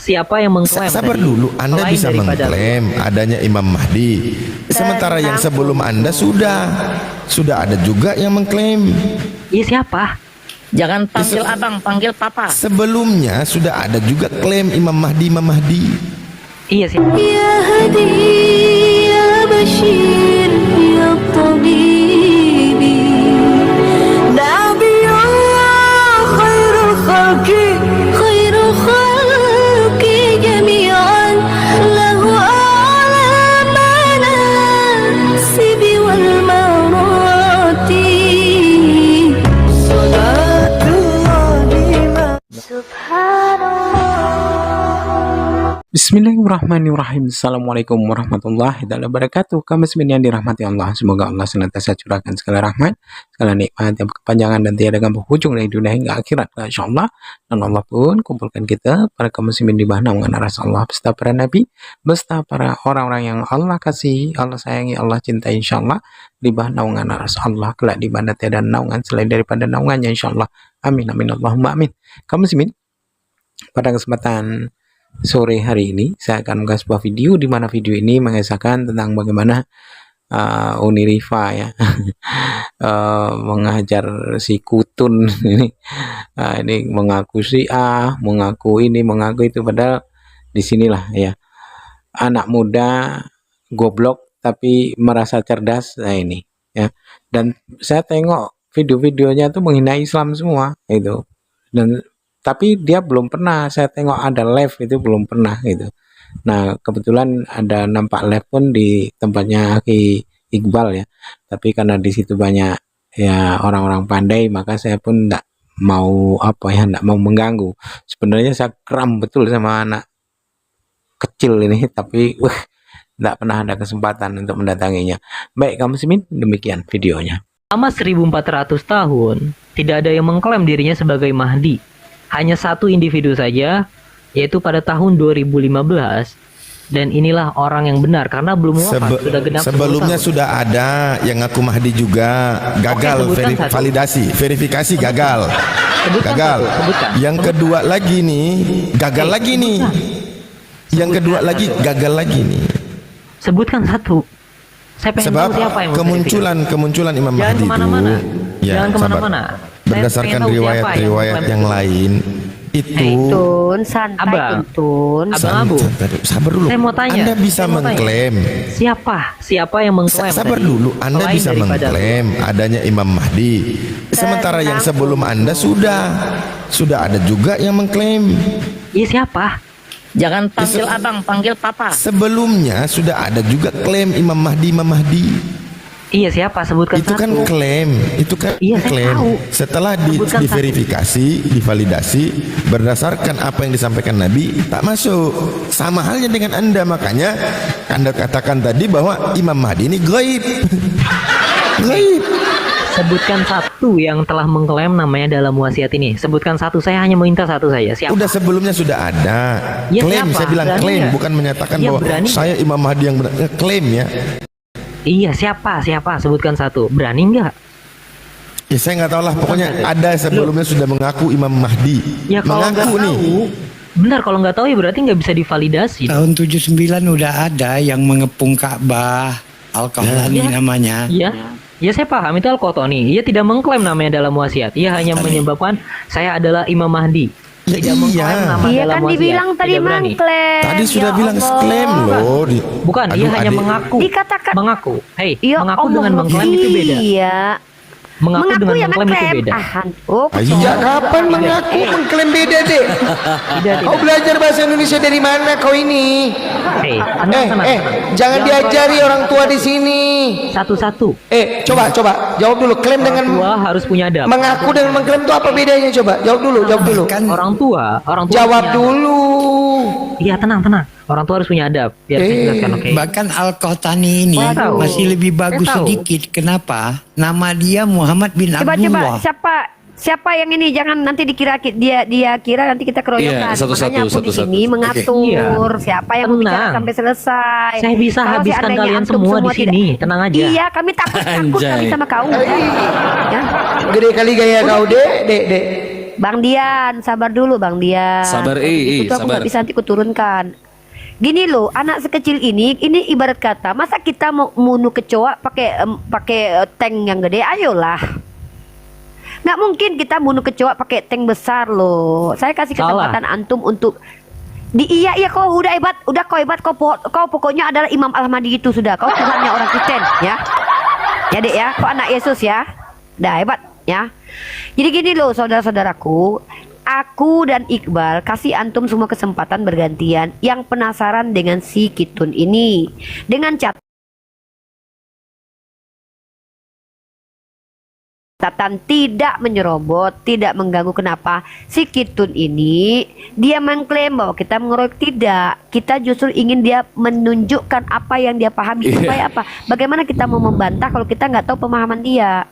Siapa yang mengklaim Sabar tadi? dulu, Anda Selain bisa daripada mengklaim adanya Imam Mahdi. Sementara yang sebelum Anda sudah ada juga yang mengklaim. Iya siapa? Jangan panggil abang, panggil papa. Sebelumnya sudah ada juga klaim Imam Mahdi, Imam Mahdi. Iya siapa? يا هدي يا بشير يا طبيبي نبي الله خير الخلق جميعا له أعلى المناصب والمراتب صلاة الله سبحان الله. Bismillahirrahmanirrahim. Assalamualaikum warahmatullahi wabarakatuh. Kaum muslimin yang dirahmati Allah, semoga Allah senantiasa curahkan segala rahmat, segala nikmat yang berkepanjangan dan tiada berujung dari dunia hingga akhirat, insyaallah. Dan Allah pun kumpulkan kita para kaum muslimin di bawah naungan aras Allah beserta para nabi, beserta para orang-orang yang Allah kasihi, Allah sayangi, Allah cintai, insyaallah, di bawah naungan aras Allah kelak di mana tiada naungan selain daripada naungannya, insyaallah. Amin amin Allahumma amin. Kaum muslimin, pada kesempatan sore hari ini saya akan mengunggah sebuah video di mana video ini mengisahkan tentang bagaimana Uni Rifa ya mengajar si Kutun ini mengaku Syiah, mengaku ini, mengaku itu, padahal disinilah ya anak muda goblok tapi merasa cerdas. Nah ini ya, dan saya tengok video-videonya tuh menghina Islam semua itu, dan tapi dia belum pernah saya tengok ada live, itu belum pernah gitu. Nah kebetulan ada nampak live pun di tempatnya Ki Iqbal ya, tapi karena di situ banyak ya orang-orang pandai, maka saya pun enggak mau enggak mau mengganggu. Sebenarnya saya kram betul sama anak kecil ini, tapi enggak pernah ada kesempatan untuk mendatanginya. Baik kaum muslimin, demikian videonya. Selama 1400 tahun tidak ada yang mengklaim dirinya sebagai Mahdi. Hanya satu individu saja, yaitu pada tahun 2015, dan inilah orang yang benar karena belum wafat, sudah genap 10 Sebelumnya tahun. sudah ada yang ngaku Mahdi juga, gagal. Oke, sebutkan satu. verifikasi gagal. Sebutkan Gagal. satu, sebutkan. Yang kedua lagi nih, gagal Oke, lagi nih. Yang kedua lagi gagal lagi nih. Sebutkan satu. Saya pengen Sebab tahu siapa yang kemunculan Imam Jangan Mahdi itu, kemana-mana. ya, Jangan sabar. kemana-mana. Berdasarkan riwayat-riwayat yang lain itu, Tun, santai Abang. Tun. Abang Abu, sabar dulu. saya mau tanya. Anda bisa Saya mau tanya. mengklaim. Siapa yang mengklaim Sabar tadi? dulu, Anda Selain bisa daripada- mengklaim adanya Imam Mahdi. Sementara yang sebelum Anda sudah ada juga yang mengklaim. Iya siapa? Jangan panggil abang, panggil papa. Sebelumnya sudah ada juga klaim Imam Mahdi, Imam Mahdi. Iya siapa? Sebutkan Itu satu. kan klaim, itu kan Iya, saya klaim. tahu. Setelah Sebutkan diverifikasi, divalidasi berdasarkan apa yang disampaikan Nabi, tak masuk. Sama halnya dengan Anda, makanya Anda katakan tadi bahwa Imam Mahdi ini gaib. Gaib. Sebutkan satu yang telah mengklaim namanya dalam wasiat ini. Sebutkan satu. Saya hanya minta satu saja. Siapa? Udah sebelumnya sudah ada. Ya, Klaim, siapa? saya bilang Berani klaim, nggak? bukan menyatakan Ya, bahwa berani saya Imam Mahdi yang benar. Klaim ya. Iya siapa? Sebutkan satu. Berani nggak? Ya saya nggak tahu lah, pokoknya ada sebelumnya sudah mengaku Imam Mahdi. Ya kalau nggak Mengaku nih. tahu, benar, kalau nggak tahu ya berarti nggak bisa divalidasi. Tahun 79 udah ada yang mengepung Ka'bah, Al-Qahtani namanya. Iya. Ya saya paham itu Al-Qotoni. Ia tidak mengklaim namanya dalam wasiat. Ia hanya menyebabkan saya adalah Imam Mahdi. Ya Tidak iya. mengklaim nama Iya dalam kan wasiat. dibilang tadi Tidak berani. mengklaim. Tadi sudah Ya bilang Allah. klaim loh. Bukan, dia Aduh, hanya adik. mengaku. Dikatakan- Mengaku. Hei, Ya mengaku Allah, dengan mengklaim itu beda. Iya. Mengaku dengan ya mengklaim itu mengklaim. beda. Oh, Iya. Kapan mengaku mengklaim beda, Dek? Tidak, Kau tidak. belajar bahasa Indonesia dari mana kau ini? Hei, tenang. Jangan diajari orang tua di sini. Satu-satu. Coba jawab dulu. Klaim dengan Tua harus punya adab. mengaku dengan mengklaim itu apa bedanya? Coba jawab dulu. Kan Orang tua Jawab punya adab. dulu. Iya, tenang. Orang tua harus punya adab. Biar saya jelaskan, oke. bahkan Al-Qahtani ini Saya tahu. masih lebih bagus Saya tahu. sedikit. Kenapa? Nama dia Muhammad bin coba Abdullah. siapa yang ini, jangan nanti dikira dia kira nanti kita keroyokan. Iya, satu-satu, Makanya aku di satu-satu. sini Oke. mengatur siapa yang Tenang. bicara sampai selesai. Saya bisa Kalau habiskan seandainya kalian antum semua di tidak- sini. Tenang aja. Iya, kami takut kami Anjay. sama kau. Ya. Gede kali gaya kau, Dek. Bang Dian, sabar dulu Bang Dian. Sabar, Itu aku sabar. nggak bisa nanti kuturunkan. Gini loh, anak sekecil ini ibarat kata, masa kita mau bunuh kecoa pakai tank yang gede? Ayolah. Nggak mungkin kita bunuh kecoa pakai tank besar loh. Saya kasih Salah. kesempatan antum untuk iya kau udah hebat, kau pokoknya adalah Imam Al-Mahdi itu sudah. Kau Tuhannya orang Kristen ya. Ya Dek ya, kau anak Yesus ya. Dah hebat ya. Jadi gini loh saudara-saudaraku, aku dan Iqbal kasih antum semua kesempatan bergantian yang penasaran dengan si Kitun ini. Dengan catatan tidak menyerobot, tidak mengganggu. Kenapa? Si Kitun ini dia mengklaim bahwa kita mengeroyok, tidak. Kita justru ingin dia menunjukkan apa yang dia pahami. Supaya apa? Bagaimana kita mau membantah kalau kita nggak tahu pemahaman dia?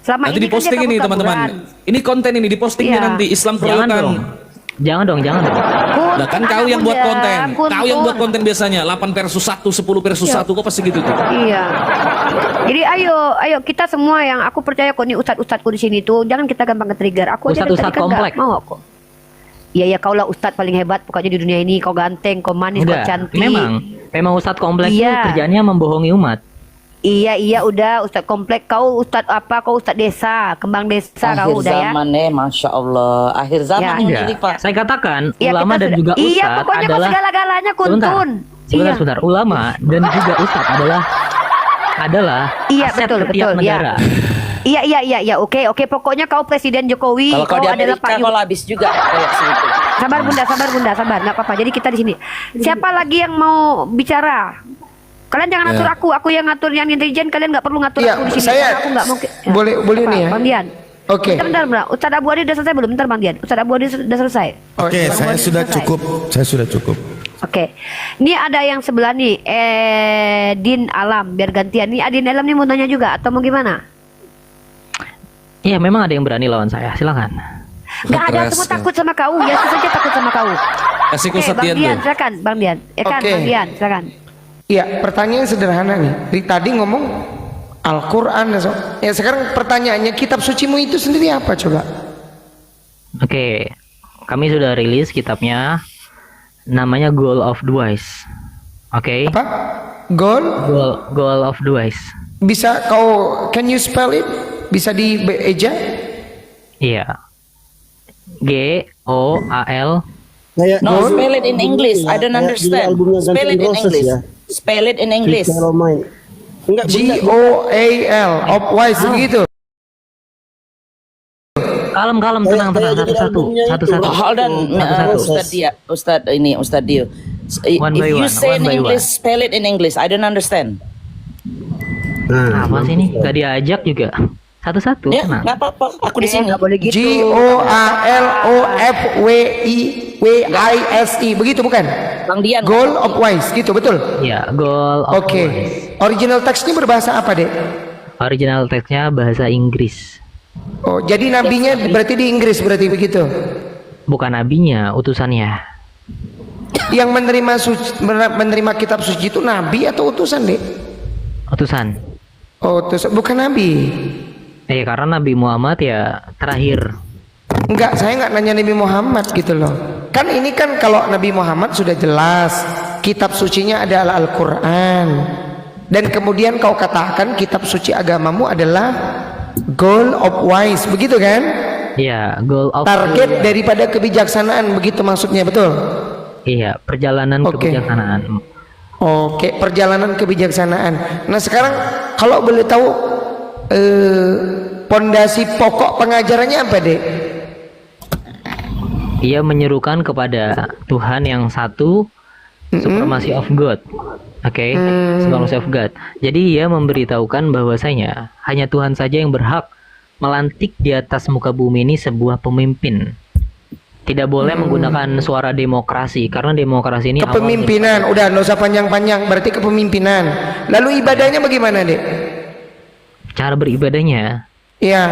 Selama Nanti ini kan diposting dia ini kabur-kaburan. teman-teman. Ini konten ini dipostingnya Iya. nanti Islam Jangan keroyokan. dong. Jangan dong. Lah kan kau yang buat konten. Kau yang buat konten biasanya 8 versus 1, 10 versus Iya. 1 kok pasti gitu tuh. Iya. Jadi ayo kita semua yang aku percaya kok nih ustadz-ustadzku di sini tuh jangan kita gampang ke-trigger. Aku aja dari Ustadz-ustadz tadi kan komplek. nggak mau kok. Iya kau lah ustadz paling hebat pokoknya di dunia ini. Kau ganteng, kau manis, kau Enggak. cantik. Memang Ustadz kompleks itu Iya. kerjanya membohongi umat. Iya udah ustadz komplek. Kau ustadz apa? Kau ustadz desa, kembang desa kau udah ya. Masya Allah. Akhir zaman Ya. ini Pak. Saya katakan Iya, ulama kita dan sudah- juga Iya ustadz pokoknya kau adalah segala-galanya kuntun. sebentar. Ulama dan juga ustadz adalah Iya aset betul setiap negara. Iya oke pokoknya kau Presiden Jokowi. Kalau kau di adalah Amerika kau habis juga kayak segitu. Sabar bunda, nggak apa-apa. Jadi kita di sini. Siapa lagi yang mau bicara? Kalian jangan atur aku yang ngatur yang intelijen. Kalian nggak perlu ngatur Ya, aku di sini. saya Karena aku nggak mau. boleh Apa, nih ya. Bang Dian. Oke. Bentar. Ustadz Abu Adi udah selesai belum? Bentar Bang Dian. Ustadz Abu Adi sudah selesai. Oke, saya sudah cukup. Saya sudah cukup. Oke. Ini ada yang sebelah nih. Din Alam. Biar gantian. Nih Adin Alam nih mau nanya juga atau mau gimana? Iya, memang ada yang berani lawan saya. Silakan. Nggak ada, Keras, semua ya. takut sama kau. Ya saja takut sama kau. Kasih Oke, Ustadz Bang Dian Dian, tuh. silakan, Bang Dian. Ya kan, Oke. Bang Dian, silakan. Iya, pertanyaan sederhana nih. Tadi ngomong Al-Quran. Ya sekarang pertanyaannya, kitab sucimu itu sendiri apa coba? Oke, kami sudah rilis kitabnya. Namanya Goal of the Wise. Oke. Apa? Goal? Goal of the Wise. Bisa can you spell it? Bisa dieja? Iya. GOAL. No, spell it in English. I don't understand. Spell it in English. Spell it in English. GOAL of wise begitu. Kalem, tenang, satu-satu. Hold on, Satu-satu. Ustadz Dio. One by If you one, say one in by English, one. spell it in English. I don't understand. Apa sih ini? Gak diajak juga. Satu-satu, Ya, tenang. nggak apa-apa. Aku di sini. Nggak boleh gitu. GOALOFWISE begitu bukan? Bang Dian. Goal of wise gitu betul? Iya, Goal of Oke. the Wise. Original teksnya berbahasa apa dek? Original teksnya bahasa Inggris. Oh jadi nabinya berarti di Inggris berarti begitu? Bukan nabinya, utusannya. Yang menerima kitab suci itu nabi atau utusan dek? Utusan. Oh utusan bukan nabi. Karena Nabi Muhammad ya terakhir. Enggak, saya enggak nanya Nabi Muhammad gitu loh. Kan ini kan kalau Nabi Muhammad sudah jelas kitab sucinya adalah Al-Quran. Dan kemudian kau katakan kitab suci agamamu adalah Goal of Wise, begitu kan? Iya, Goal of Target daripada kebijaksanaan, begitu maksudnya, betul? Iya, perjalanan Oke. kebijaksanaan. Oke, perjalanan kebijaksanaan. Nah sekarang kalau boleh tahu pondasi pokok pengajarannya apa dek? Ia menyerukan kepada Tuhan yang satu, supremacy of God. Oke, supremacy of God. Jadi ia memberitahukan bahwasanya hanya Tuhan saja yang berhak melantik di atas muka bumi ini sebuah pemimpin. Tidak boleh menggunakan suara demokrasi karena demokrasi ini awal Kepemimpinan, udah nggak usah panjang-panjang, berarti kepemimpinan. Lalu ibadahnya bagaimana dek? cara beribadahnya. Iya.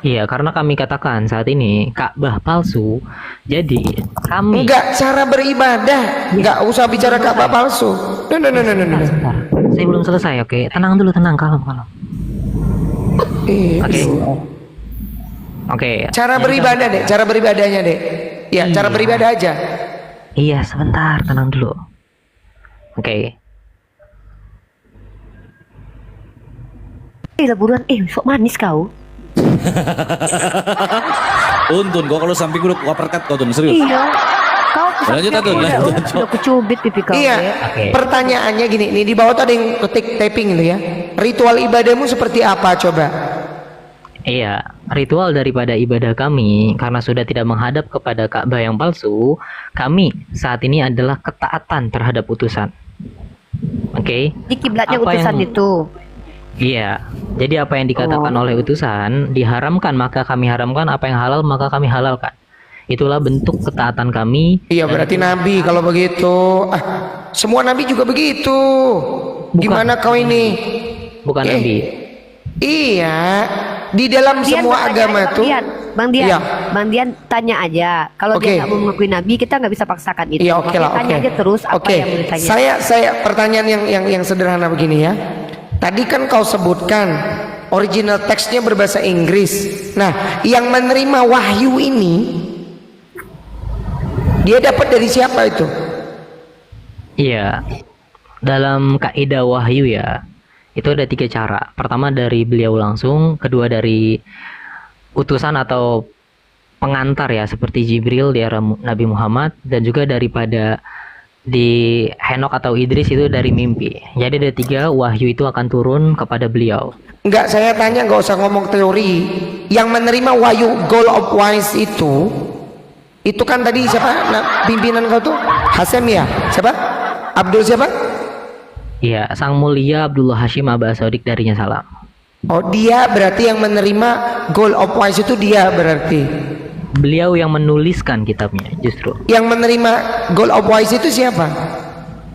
Iya, karena kami katakan saat ini Ka'bah palsu. Jadi kami Enggak, cara beribadah. Enggak usah bicara Ka'bah palsu. No. Sebentar. Saya belum selesai, oke. Tenang dulu, tenang, kalem. Oke. Oke. Cara Jadi beribadah, Dek. Cara beribadahnya, Dek. Ya, cara Iya. beribadah aja. Iya, sebentar, tenang dulu. Oke. Lah buruan, sok manis kau. Untun kau kalau samping udah kuaperkat kau tuh serius. Iya. Kau Lanjut, Atun, lanjut. udah kucubit pipi kau. Iya. ya. Oke. Pertanyaannya gini, nih di bawah tuh ada yang ketik typing itu ya. Ritual ibadahmu seperti apa coba? Iya, ritual daripada ibadah kami karena sudah tidak menghadap kepada Ka'bah yang palsu, kami saat ini adalah ketaatan terhadap utusan. Oke. Di kiblatnya Apa utusan yang- itu. Iya. Jadi apa yang dikatakan oleh utusan diharamkan maka kami haramkan, apa yang halal maka kami halalkan. Itulah bentuk ketaatan kami. Iya berarti nabi kalau begitu. Semua nabi juga begitu. Gimana kau ini? Bukan Eh, nabi. Iya, di dalam Dian semua bertanya agama aja, tuh. Bang Dian, Iya. Bang Dian tanya aja. Kalau Oke. dia nggak mau mengakui nabi, kita nggak bisa paksakan itu. Iya, oke Makanya lah, tanya oke. aja terus apa Oke. yang mau ditanya. Saya pertanyaan yang sederhana begini ya. Tadi kan kau sebutkan original teksnya berbahasa Inggris. Nah, yang menerima wahyu ini dia dapat dari siapa itu? Iya. Dalam kaidah wahyu ya, itu ada 3 cara. Pertama dari beliau langsung, kedua dari utusan atau pengantar ya seperti Jibril di era Nabi Muhammad, dan juga daripada di Henok atau Idris itu dari mimpi. Jadi ada 3 wahyu itu akan turun kepada beliau. Enggak, saya tanya, enggak usah ngomong teori. Yang menerima wahyu goal of wise itu kan tadi siapa? Pimpinan kau tuh Hasem ya? Siapa? Abdul siapa? Iya, Sang Mulia Abdullah Hashim Abbas Sodik darinya salam. Oh, dia berarti yang menerima goal of wise itu dia berarti. Beliau yang menuliskan kitabnya justru. Yang menerima goal of wise itu siapa?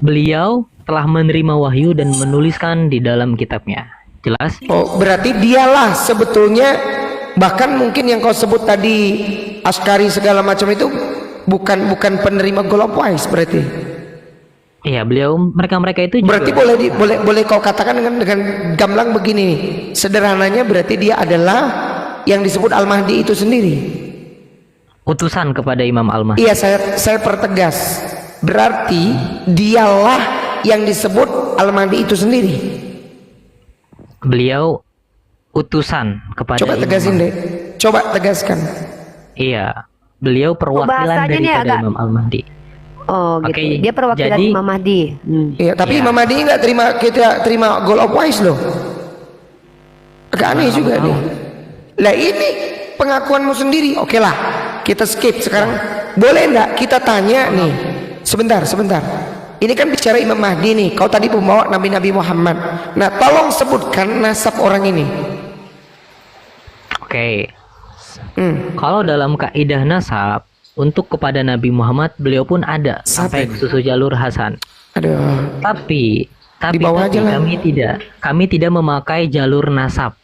Beliau telah menerima wahyu dan menuliskan di dalam kitabnya. Jelas? Oh, berarti dialah sebetulnya, bahkan mungkin yang kau sebut tadi Askari segala macam itu bukan penerima goal of wise berarti. Iya, beliau mereka itu juga. Berarti boleh kau katakan dengan gamblang begini nih. Sederhananya berarti dia adalah yang disebut Al-Mahdi itu sendiri. Utusan kepada Imam Al-Mahdi. Iya, saya pertegas. Berarti dialah yang disebut Al-Mahdi itu sendiri. Beliau utusan kepada Coba Imam tegasin Mahdi. deh. Coba tegaskan. Iya, beliau perwakilan bahasanya nih daripada agak- Imam Al-Mahdi. Oh gitu. Oke, Dia perwakilan jadi- Imam Mahdi. Iya, tapi Iya. Imam Mahdi nggak terima goal of wise loh. Agak aneh juga nih. Lah ini pengakuanmu sendiri. Oke lah, kita skip sekarang. Boleh enggak kita tanya nih? Sebentar. Ini kan bicara Imam Mahdi nih. Kau tadi pembawa Nabi Muhammad. Nah, tolong sebutkan nasab orang ini. Oke. Kalau dalam kaidah nasab untuk kepada Nabi Muhammad beliau pun ada sampai ini? susu jalur Hasan. Aduh. Tapi Di bawah aja lah. kami tidak memakai jalur nasab.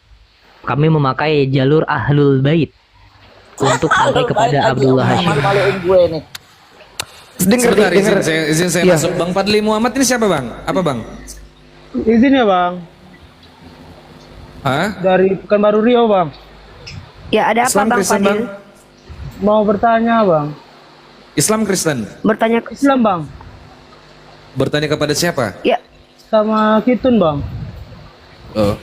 Kami memakai jalur Ahlul Bait untuk sampai kepada Abdullah Hashim. Maluin gue nih. Dengar. Izin saya Iya. masuk. Bang Fadli Muhammad ini siapa bang? Apa bang? Izin ya bang, Hah? dari Pekanbaru Riau bang. Ya ada apa Islam Bang Kristen Fadil? bang? Mau bertanya bang, Islam Kristen. Bertanya Islam bang, Bertanya kepada siapa? ya. sama Kitun bang. Oh.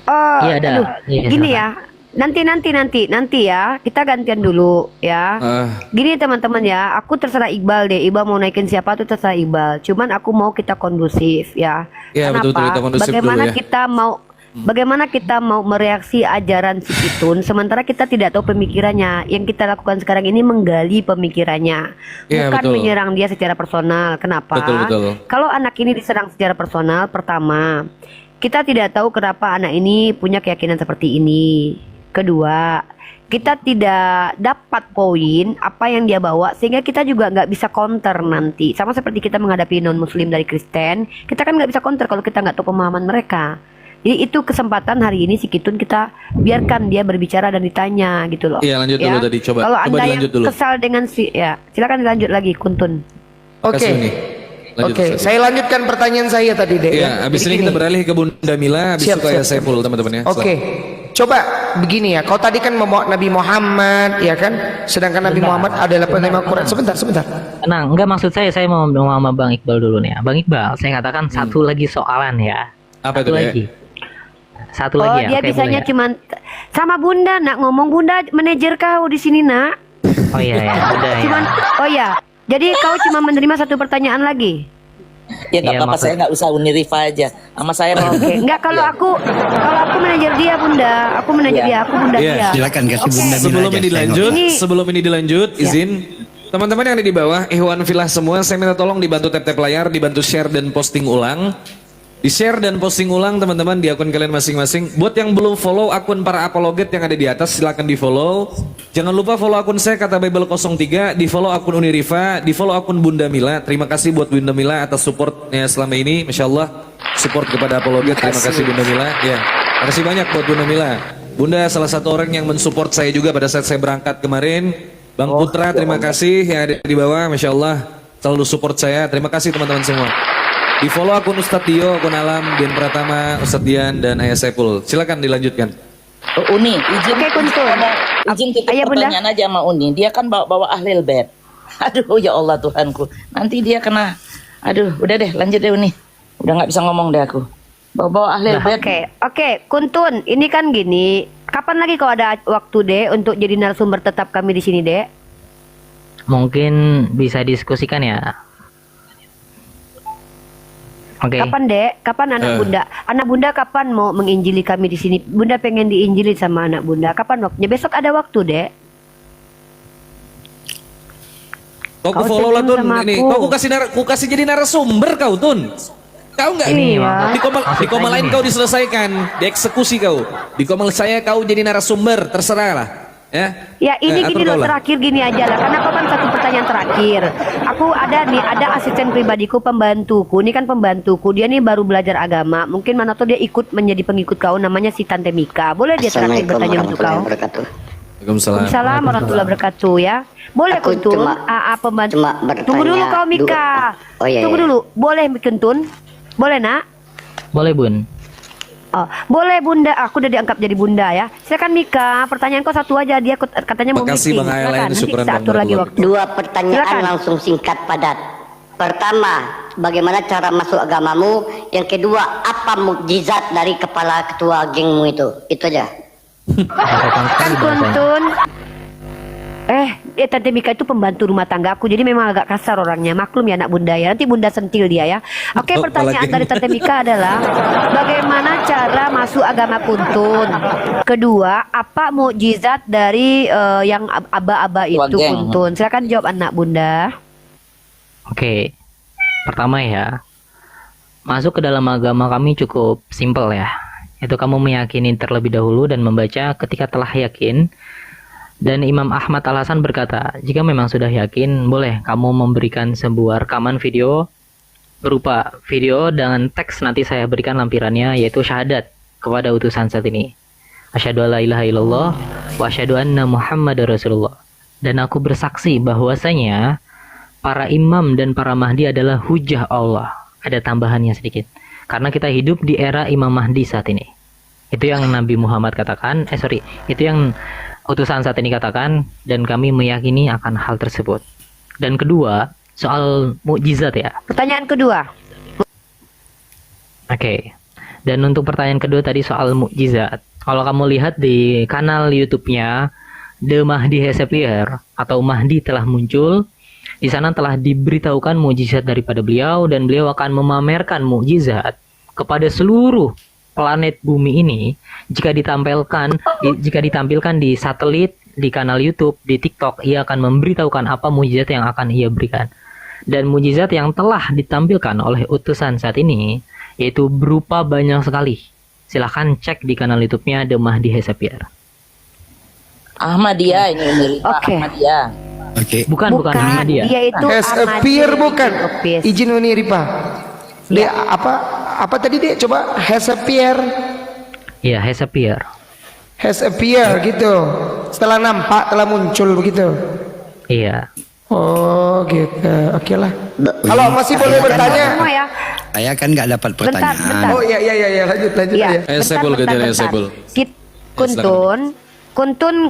Oh, Iya, ada. aduh, Iya, gini silakan. ya. Nanti ya. Kita gantian dulu ya. Gini teman-teman ya. Aku terserah Iqbal deh. Iqbal mau naikin siapa tuh terserah Iqbal. Cuman aku mau kita kondusif ya. Iya, betul, kita kondusif Bagaimana dulu ya. Bagaimana kita mau mereaksi ajaran si Kitun sementara kita tidak tahu pemikirannya. Yang kita lakukan sekarang ini menggali pemikirannya, Iya, bukan betul. menyerang dia secara personal. Kenapa? Betul. Kalau anak ini diserang secara personal, pertama, kita tidak tahu kenapa anak ini punya keyakinan seperti ini. Kedua, kita tidak dapat poin apa yang dia bawa sehingga kita juga nggak bisa counter nanti. Sama seperti kita menghadapi non muslim dari Kristen, kita kan nggak bisa counter kalau kita nggak tahu pemahaman mereka. Jadi itu kesempatan hari ini si Kitun kita biarkan dia berbicara dan ditanya gitu loh. Iya, lanjut dulu tadi, coba. Kalau Coba Anda yang dilanjut dulu. kesal dengan silakan dilanjut lagi Kuntun. Oke. Kasih ini. Lanjut, Oke, Ustaz. saya lanjutkan pertanyaan saya tadi deh. Iya, abis Jadi ini gini. kita beralih ke Bunda Mila, abis Siap, itu ke siap. Saiful teman-teman ya. Oke, coba begini ya. Kau tadi kan membawa Nabi Muhammad, ya kan? Sedangkan Nabi Muhammad adalah penerima Quran. Sebentar. Tenang, enggak maksud saya mau ngomong sama Bang Iqbal dulu nih ya. Bang Iqbal, saya katakan satu lagi soalan ya. Apa itu, Satu Dek? lagi. Satu Oh, lagi ya. dia Oke, bisanya boleh ya? cuman sama Bunda nak ngomong. Bunda manajer kau di sini nak. Oh iya ya, udah ya. Cuman, oh ya. Jadi kau cuma menerima satu pertanyaan lagi. Ya nggak Iya, apa-apa, maksud- saya nggak usah Uni Rifa aja. Sama saya mah. Oke, enggak kalau aku manajer dia Bunda, aku manajer Iya. dia, aku Bunda Iya. dia. Silakan kasih Bunda Mila Sebelum aja, ini saya dilanjut, Ini- sebelum ini dilanjut, izin teman-teman yang ada di bawah, Ikhwan Filah semua, saya minta tolong dibantu tap-tap layar, dibantu share dan posting ulang. Di-share dan posting ulang teman-teman di akun kalian masing-masing. Buat yang belum follow akun para apologet yang ada di atas, silakan di-follow. Jangan lupa follow akun saya Kata Bible 03, di-follow akun Uni Rifa, di-follow akun Bunda Mila. Terima kasih buat Bunda Mila atas supportnya selama ini. Masya Allah, support kepada apologet. Terima kasih Bunda Mila. Ya, terima kasih banyak buat Bunda Mila. Bunda salah satu orang yang mensupport saya juga pada saat saya berangkat kemarin. Bang Putra, terima kasih yang ada di bawah. Masya Allah, selalu support saya. Terima kasih teman-teman semua. Di follow akun Ustadz Tio, akun Alam, Dian Pratama, Ustadz Dian, dan Ayah Saiful. Silakan dilanjutkan. Uni, izin Oke, Kuntul. izin titip Ayah, Bunda. pertanyaan aja sama Uni. Dia kan bawa ahlil bait. Aduh ya Allah Tuhanku. Nanti dia kena. Aduh, udah deh, lanjut deh Uni. Udah nggak bisa ngomong deh aku. Bawa ahlil bait. Oke, Kuntun, ini kan gini. Kapan lagi kau ada waktu deh untuk jadi narasumber tetap kami di sini deh? Mungkin bisa diskusikan ya. Oke. Kapan dek? Kapan anak bunda? Anak bunda kapan mau menginjili kami di sini? Bunda pengen diinjili sama anak bunda. Kapan waktunya? Besok ada waktu dek. Kau Kau follow lah chatting Tun. sama Ini, aku. kau kasih jadi narasumber kau Tun. Kau nggak Ini, Iya. di komal lain kau diselesaikan, dieksekusi kau. Di komal saya kau jadi narasumber, terserah lah. Ya. Ya ini Atur gini kau loh, lah. terakhir gini aja lah. Karena aku kan satu pertanyaan terakhir. Aku ada asisten pribadiku, pembantuku. Ini kan pembantuku. Dia nih baru belajar agama. Mungkin mana tuh dia ikut menjadi pengikut kau. Namanya si Tante Mika. Boleh dia terakhir bertanya untuk kau? Waalaikumsalam. Waalaikumsalam warahmatullahi wabarakatuh ya. Boleh Aku Kuntun? cuma- Pembantu. cuma bertanya Tunggu dulu kau Mika. Oh, iya, Tunggu iya. dulu. Boleh Kuntun? Boleh nak? Boleh Bun. Oh, boleh Bunda. Aku udah dianggap jadi Bunda ya. Silakan Mika. Pertanyaan kau satu aja. Dia katanya mau Makasih, meeting. Bang Ayla. Silakan. Nanti Syukran, kita Bang. atur lagi waktu. Dua pertanyaan Silakan. langsung singkat padat. Pertama, bagaimana cara masuk agamamu? Yang kedua, apa mukjizat dari kepala ketua gengmu itu? Itu aja. Kan Kuntun. Tante Mika itu pembantu rumah tangga aku. Jadi memang agak kasar orangnya. Maklum ya anak Bunda ya. Nanti Bunda sentil dia ya. Oke, Oh, pertanyaan apalagi. dari Tante Mika adalah bagaimana cara masuk agama Kuntun? Kedua, apa mukjizat dari yang aba-aba itu Wageng. Kuntun? Silakan jawab anak Bunda. Oke. Pertama ya. Masuk ke dalam agama kami cukup simpel ya. Itu kamu meyakini terlebih dahulu dan membaca ketika telah yakin. Dan Imam Ahmad Al-Hasan berkata, jika memang sudah yakin, boleh kamu memberikan sebuah rekaman video berupa video dengan teks nanti saya berikan lampirannya, yaitu syahadat kepada utusan saat ini. Asyhadu alla ilaha illallah wa asyhadu anna Muhammadar Rasulullah. Dan aku bersaksi bahwasanya para imam dan para mahdi adalah hujah Allah. Ada tambahannya sedikit. Karena kita hidup di era Imam Mahdi saat ini. Itu yang Nabi Muhammad katakan, itu yang utusan saat ini katakan, dan kami meyakini akan hal tersebut. Dan kedua, soal mukjizat ya. Pertanyaan kedua. Oke. Dan untuk pertanyaan kedua tadi soal mukjizat. Kalau kamu lihat di kanal YouTube-nya The Mahdi Has Appeared atau Mahdi telah muncul, di sana telah diberitahukan mukjizat daripada beliau, dan beliau akan memamerkan mukjizat kepada seluruh planet bumi ini jika ditampilkan di satelit, di kanal YouTube, di TikTok. Ia akan memberitahukan apa mukjizat yang akan ia berikan. Dan mukjizat yang telah ditampilkan oleh utusan saat ini yaitu berupa banyak sekali. Silahkan cek di kanal YouTube-nya The Mahdi Has Appeared. Ahmadiyah ini Uni Rifa. Oke. Ahmadiyah. Oke. Bukan Ahmadiyah. Dia itu Has Ahmadiyah appear bukan? Tropis. Izin Uni Rifa. Dia apa tadi dia coba has appear. Ya, Has Appeared. Has appear gitu. Setelah nampak, telah muncul begitu. Iya. Oh gitu. Oke lah. Kalau masih boleh bertanya. Semua ya. Saya kan nggak dapat Bentar, pertanyaan. bentar. Oh iya lanjut Iya. ya. Saiful, kejar, bentar. Saiful. Kuntun,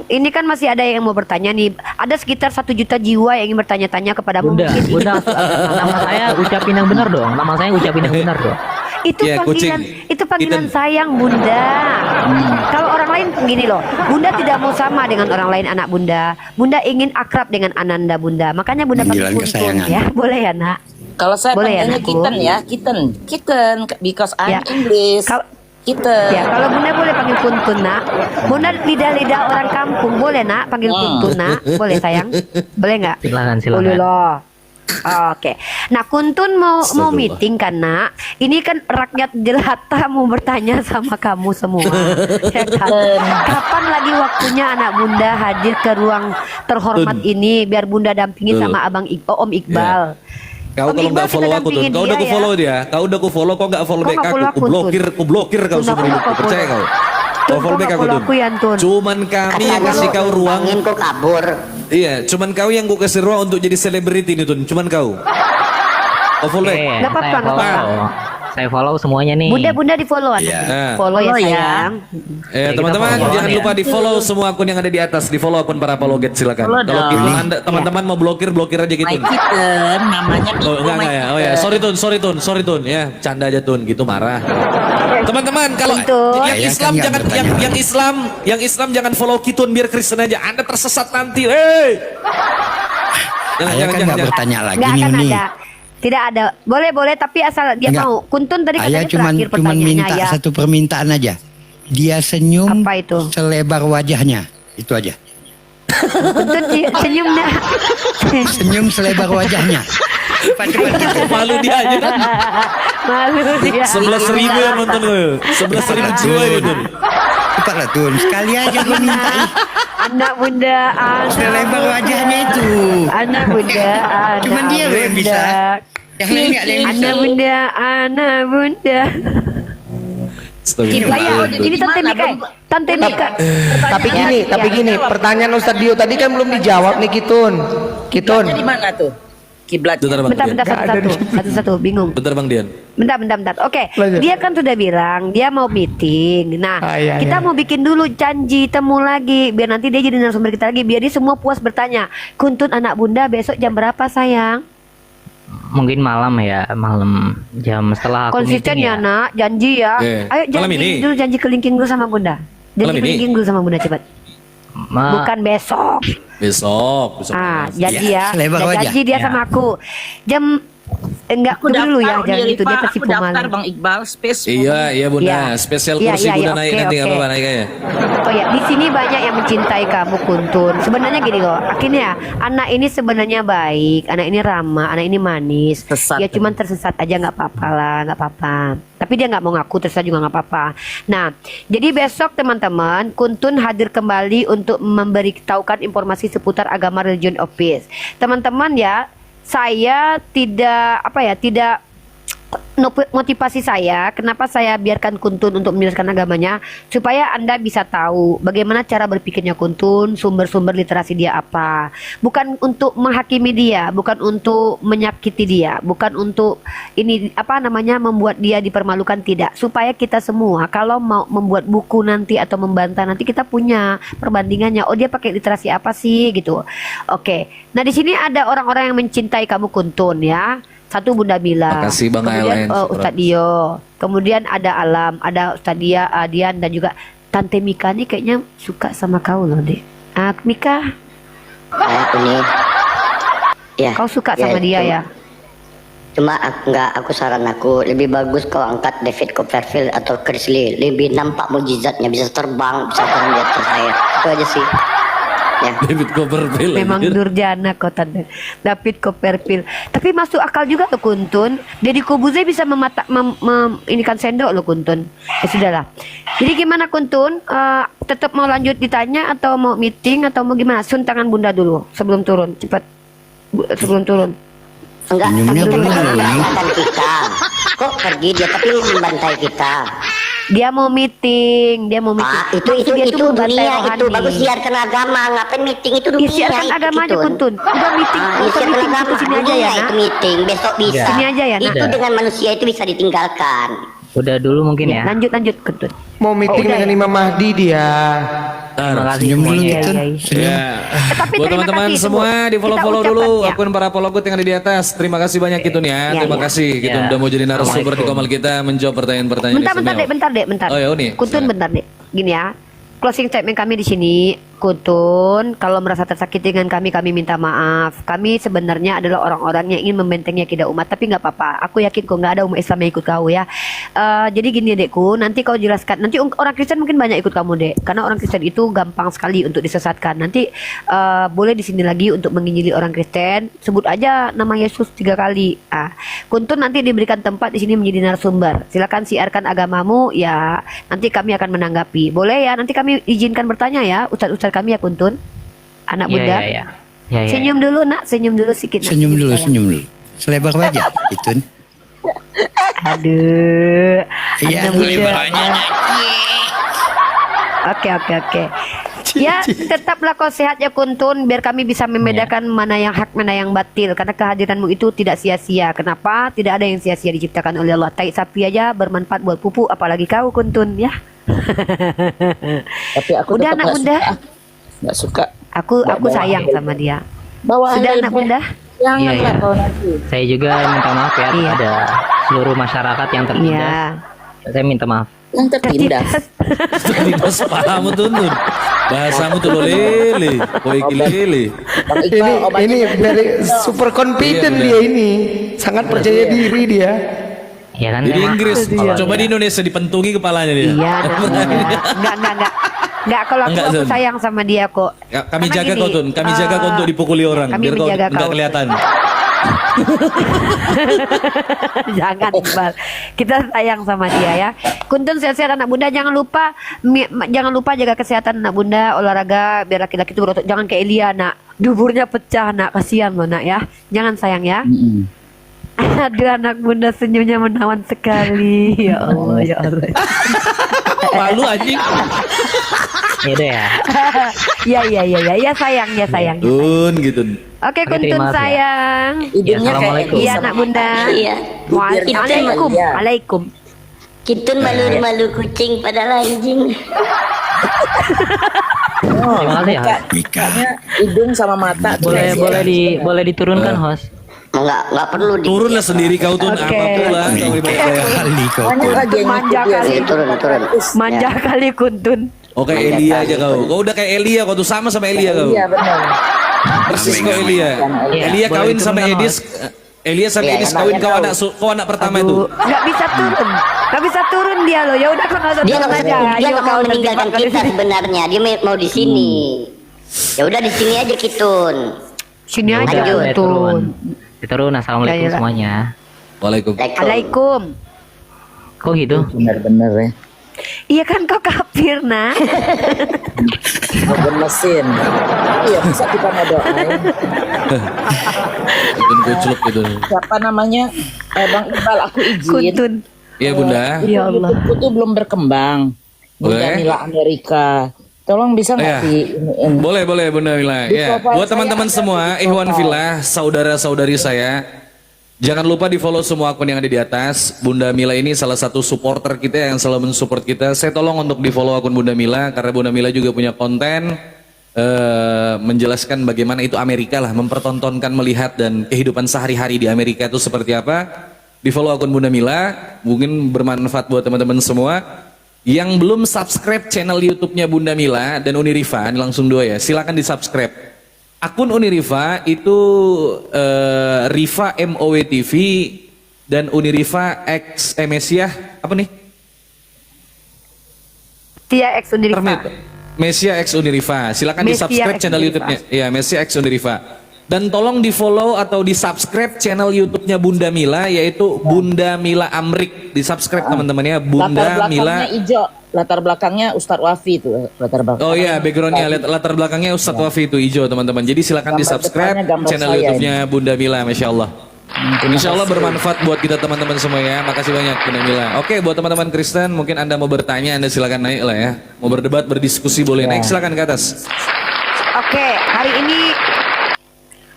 ini kan masih ada yang mau bertanya nih. Ada sekitar 1 juta jiwa yang ingin bertanya-tanya kepadamu. Bunda, Mungkin Bunda, ingin masuk agama. nama saya ucapin yang benar dong. Nama saya ucapin yang benar dong. Itu Ya, panggilan, kucing. itu panggilan Kitten. sayang Bunda. Kalau orang lain gini loh, Bunda tidak mau sama dengan orang lain anak Bunda. Bunda ingin akrab dengan Ananda Bunda. Makanya Bunda panggil Panggilan Kuntun kesayangan. ya. Boleh ya, Nak? Kalau saya Boleh ya, panggilnya anakku? Kitten ya, Kitten, because I'm Ya. English. Kal- Kitten. Ya, kalau Bunda boleh panggil Kuntun, Nak. Bunda lidah-lidah orang kampung, boleh, Nak, panggil Kuntun, Nak. Boleh, sayang? Boleh nggak? Silakan. Boleh loh. Oke. Nah, Kuntun mau Astagfirullah. meeting kan, Nak? Ini kan rakyat jelata mau bertanya sama kamu semua. Ya kan? Kapan lagi waktunya anak Bunda hadir ke ruang terhormat ini biar Bunda dampingi Tun. sama Om Iqbal. Kau Om kalau Iqbal nggak follow kita aku tuh, dampingin kau udah dia aku ya. follow dia, kau udah aku follow, kau nggak follow Kau back nggak aku, follow aku aku, blokir, Tun. aku blokir kau Tun, semua aku hidup, nggak percaya follow. kau. Tun, Kau follow kau back nggak aku follow tuh. aku, Yan, Tun. Cuman kami yang kasih kau ruang, Ingin kau kabur. iya, cuman kau yang gue kasih ruang untuk jadi selebriti nih Tun, cuman kau. Kau follow back. Nggak apa-apa, saya nggak apa-apa. follow. Saya follow semuanya nih. Bunda di follow anak. Iya. Follow ya Follow ya. sayang. Ya, kita Teman-teman follow jangan ya. lupa di follow semua akun yang ada di atas, di follow akun para apologet silakan. Follow Kalau dong. gitu Anda teman-teman mau blokir aja gitu. My Kitten, namanya Oh, itu enggak My ya. Oh ya, Kitten. sorry Tun ya. Canda aja Tun, gitu marah. Teman-teman kalau Betul. yang Saya Islam kan nggak jangan bertanya. yang Islam jangan follow Kitun biar Kristen aja. Anda tersesat nanti. Hei. Saya kan nggak bertanya lagi Nggak nih akan Uni. ada. Tidak ada. Boleh tapi asal dia Nggak. mau. Kuntun tadi Saya katanya cuman terakhir cuman pertanyaannya minta ya. satu permintaan aja. Dia senyum Apa itu? selebar wajahnya. Itu aja. Kuntun senyum dah. Senyum selebar wajahnya. Malu dia aja. Malu dia. 11.000 yang nonton gue. 11.000 jiwa ya Tun. Cepatlah Tun. Sekali aja gue minta. Anak Bunda, Selebar wajahnya itu. Anak Bunda, anak Cuman dia loh yang bisa. Yang lain nggak ada yang bisa. Anak Bunda. Astagfirullah. Ini Tante Mika. Tapi Ya, gini, pertanyaan Ustadz Dio tadi kan belum dijawab nih Kitun. Kiblatnya di mana tuh? Kiblatnya. Bentar Bang Dian. Bentar, satu, bingung. Bentar Bang Dian. Bentar. Oke, Lanjut. dia kan sudah bilang dia mau meeting. Nah, Iya, kita iya. mau bikin dulu janji temu lagi, biar nanti dia jadi narasumber kita lagi, biar dia semua puas bertanya. Kuntun anak Bunda besok jam berapa sayang? Mungkin malam ya, malam jam setelah aku Konsisten meeting ya nak, janji ya. Ayo Malam janji ini? dulu, janji kelingking dulu sama Bunda. Malam Janji ini? kelingking dulu sama Bunda cepat. Bukan besok. Besok. Janji ya. selebar Dan wajah. janji dia Ya. sama aku. Jam enggak Aku dulu ya, daftar, jangan gitu dia Rifa, tersipu aku daftar malu. Bang Iqbal space. Iya Bunda, Iya. spesial Iya, kursi iya, Bunda iya, naik oke, nanti nggak oke. apa-apa naik aja. Oh ya, di sini banyak yang mencintai kamu Kuntun. Sebenarnya gini loh, akhirnya anak ini sebenarnya baik, anak ini ramah, anak ini manis. Sesat. Ya cuman tersesat aja nggak apa-apa lah, nggak apa-apa. Tapi dia nggak mau ngaku, tersesat juga nggak apa-apa. Nah, jadi besok teman-teman, Kuntun hadir kembali untuk memberitahukan informasi seputar agama religion of peace. Teman-teman ya, saya tidak motivasi saya, kenapa saya biarkan Kuntun untuk menjelaskan agamanya, supaya Anda bisa tahu bagaimana cara berpikirnya Kuntun, sumber-sumber literasi dia apa. Bukan untuk menghakimi dia, bukan untuk menyakiti dia, bukan untuk membuat dia dipermalukan, tidak. Supaya kita semua kalau mau membuat buku nanti atau membantah nanti, kita punya perbandingannya. Oh, dia pakai literasi apa sih gitu. Oke. Nah, di sini ada orang-orang yang mencintai kamu Kuntun ya. Satu Bunda Bila, Makasih, Bang kemudian Aileen. Ustadz Dio, kemudian ada Alam, ada Ustadz Dian, dan juga Tante Mika nih kayaknya suka sama kau loh dek. Mika, Uni. Ya. kau suka ya, sama dia cuma- ya? Cuma aku saran aku lebih bagus kau angkat David Copperfield atau Chris Lee, lebih nampak mujizatnya, bisa terbang, bisa terbang di atas air. Itu aja sih. Ya. David Copperfield. Memang anjir. durjana kau Tante. David Copperfield. Tapi masuk akal juga loh Kuntun. Deddy Kobuze bisa inikan sendok loh Kuntun. Ya sudahlah. Jadi gimana Kuntun? Tetap mau lanjut ditanya atau mau meeting atau mau gimana? Sun tangan Bunda dulu sebelum turun. Cepat. Sebelum turun. Enggak, Senyumnya tapi benar, bukan Uni. membantai kita. Kok pergi dia tapi membantai kita. Dia mau meeting, Pak, itu Maksud dia tuh membantai dunia rohani. itu bagus siarkan agama, ngapain meeting itu dunia. Ya, siarkan itu, agama aja gitu. Kuntun. Udah meeting, Ah, bukan siarkan meeting agama, itu sini aja dunia ya itu nak. meeting, besok bisa. Sini aja ya, Nak. Itu dengan manusia itu bisa ditinggalkan. Udah dulu mungkin ya. Lanjut Kuntun. Mau meeting udah dengan ya? Imam Mahdi dia. Terima kasih Senyum dulu semuanya. Kitun. Iya. Senyum. Ya. Tapi Buat terima teman-teman kasih, semua tunggu. di follow-follow Kita dulu ucapkan, ya. akun para pologut yang ada di atas. Terima kasih banyak Kitun ya. Ya, Terima ya. kasih Kitun Ya. udah mau jadi narasumber di Komal kita menjawab pertanyaan-pertanyaan Bentar dek. Oh ya Uni. Kuntun bentar dek. Gini ya. Closing statement kami di sini, Kuntun, kalau merasa tersakiti dengan kami minta maaf. Kami sebenarnya adalah orang-orang yang ingin membentengi akidah umat, tapi nggak apa-apa. Aku yakin kok nggak ada umat Islam yang ikut kau ya. Jadi gini dekku, nanti kau jelaskan. Nanti orang Kristen mungkin banyak ikut kamu dek, karena orang Kristen itu gampang sekali untuk disesatkan. Nanti boleh di sini lagi untuk menginjili orang Kristen, sebut aja nama Yesus 3 kali. Kuntun nanti diberikan tempat di sini menjadi narasumber. Silakan siarkan agamamu ya. Nanti kami akan menanggapi. Boleh ya? Nanti kami izinkan bertanya ya, ustadz kami ya Kuntun. Anak bunda. Ya. Senyum dulu nak, senyum dulu sedikit. Nak. Senyum dulu. Selebar wajah Kitun. Aduh. Iya, anak muda. selebar wajah. Oke. Ya, tetaplah kau sehat ya Kuntun, biar kami bisa membedakan mana yang hak, mana yang batil. Karena kehadiranmu itu tidak sia-sia. Kenapa? Tidak ada yang sia-sia diciptakan oleh Allah. Tai sapi aja bermanfaat buat pupuk, apalagi kau Kuntun ya. Tapi aku Udah tetap anak bunda. nggak suka. Aku Bawa sayang ahlul sama dia. Bawa Sudah ahlul anak bait. bunda? Janganlah Iya. kau nanti. Saya juga minta maaf ya Iya. kepada seluruh masyarakat yang tertindas. Iya. Saya minta maaf. Yang tertindas. Terlindas pahamu tuh Nun. Bahasamu tuh lo lele. Koi lele. Bang Iqbal, obatnya Ini dari super confident Iya, dia ini, sangat percaya diri dia. Ya kan Di saya Inggris. maaf. Coba di Indonesia dipentungi kepalanya dia. Iya, enggak kalau Enggak, aku Zon. sayang sama dia kok. Ya, kami Karena jaga gini, kau Tun. Kami jaga kau untuk dipukuli orang. kami Biar kau menjaga nggak kau. kelihatan. Jangan Iqbal. Kita sayang sama dia ya. Kuntun sehat-sehat anak bunda, jangan lupa jaga kesehatan anak bunda, olahraga biar laki-laki itu berotot. Jangan kayak Elia nak, duburnya pecah nak, kasihan lo nak ya. Jangan sayang ya. Aduh anak bunda senyumnya menawan sekali. Ya Allah ya Allah. Malu anjing. Ya udah ya. Ya sayang ya sayang. Tun gitu. Oke Oke, Kuntun terima kasih ya. sayang. Hidungnya kayak Assalamualaikum. Iya anak bunda. Iya. Waalaikum. Iya. Waalaikum. Kitun malu kucing padahal anjing. Terima kasih ya. host. Makanya hidung sama mata tuh Boleh diturunkan host. Enggak perlu di. Turunlah sendiri kau Tun. Oke. Apapun lah. Kau di bawah saya. Kali kau. banyak lagi yang Manja ngikut dia. kali. Turun. Manja kali Kuntun. Oh kayak Elia aja kau. Kau udah kayak Elia kau tuh sama Elia kau. Iya benar. Persis kau Elia. Iya, Elia boleh kawin sama diturunkan, Edis. Elia sama Iya, Edis yang kawin namanya kau anak pertama itu. Nggak bisa turun. Nggak bisa turun dia loh. Ya udah kau nggak usah Dia turun nggak aja. dia nggak mau meninggalkan terjebak di kita sini. sebenarnya. Dia mau di sini. Ya udah di sini aja Kitun. Sini aja Lanjut. Boleh Kuntun. Diturun. Assalamualaikum Ya, ya. semuanya. Waalaikumsalam. Waalaikum. Kok gitu? Benar-benar ya. Iya kan kau kafir nak. Mobil mesin. Iya bisa kita mau doain. Tun kuculuk gitu. Siapa namanya? Bang Iqbal, aku izin. Kuntun. Iya Bunda. Ya Allah. YouTubeku tuh belum berkembang. Bunda Boleh. Mila Amerika. Tolong bisa nggak Iya. di ini? Boleh Bunda Mila. Di Ya, profile buat saya teman-teman ada semua, di Ikhwan profile. Fillah, saudara-saudari saya, jangan lupa di-follow semua akun yang ada di atas. Bunda Mila ini salah satu supporter kita yang selalu mensupport kita. Saya tolong untuk di-follow akun Bunda Mila karena Bunda Mila juga punya konten menjelaskan bagaimana itu Amerika lah, mempertontonkan melihat dan kehidupan sehari-hari di Amerika itu seperti apa. Di-follow akun Bunda Mila, mungkin bermanfaat buat teman-teman semua. Yang belum subscribe channel YouTube-nya Bunda Mila dan Unirifa, ini langsung dua ya, silakan di-subscribe. Akun Unirifa itu Rifa MOW TV dan Unirifa X Mesia apa nih? Tia X Unirifa. Mesia X Unirifa. Silakan Mesia di-subscribe X channel Unirifa. YouTube-nya. Iya, Mesia X Unirifa. Dan tolong di-follow atau di-subscribe channel YouTube-nya Bunda Mila yaitu Bunda Mila Amrik. Di-subscribe teman-teman ya, Latar Bunda belakangnya Mila. hijau. Latar belakangnya Ustadz Wafi itu latar belakang. Oh iya, backgroundnya latar belakangnya Ustadz Wafi itu hijau teman-teman. Jadi silakan Gambar di-subscribe depannya gambar channel saya YouTube-nya Bunda Mila, masya Allah. Insya Allah bermanfaat buat kita teman-teman semua ya. Makasih banyak Bunda Mila. Oke, buat teman-teman Kristen mungkin Anda mau bertanya, Anda silakan naik lah ya. Mau berdebat, berdiskusi boleh naik. Silakan ke atas. Oke, hari ini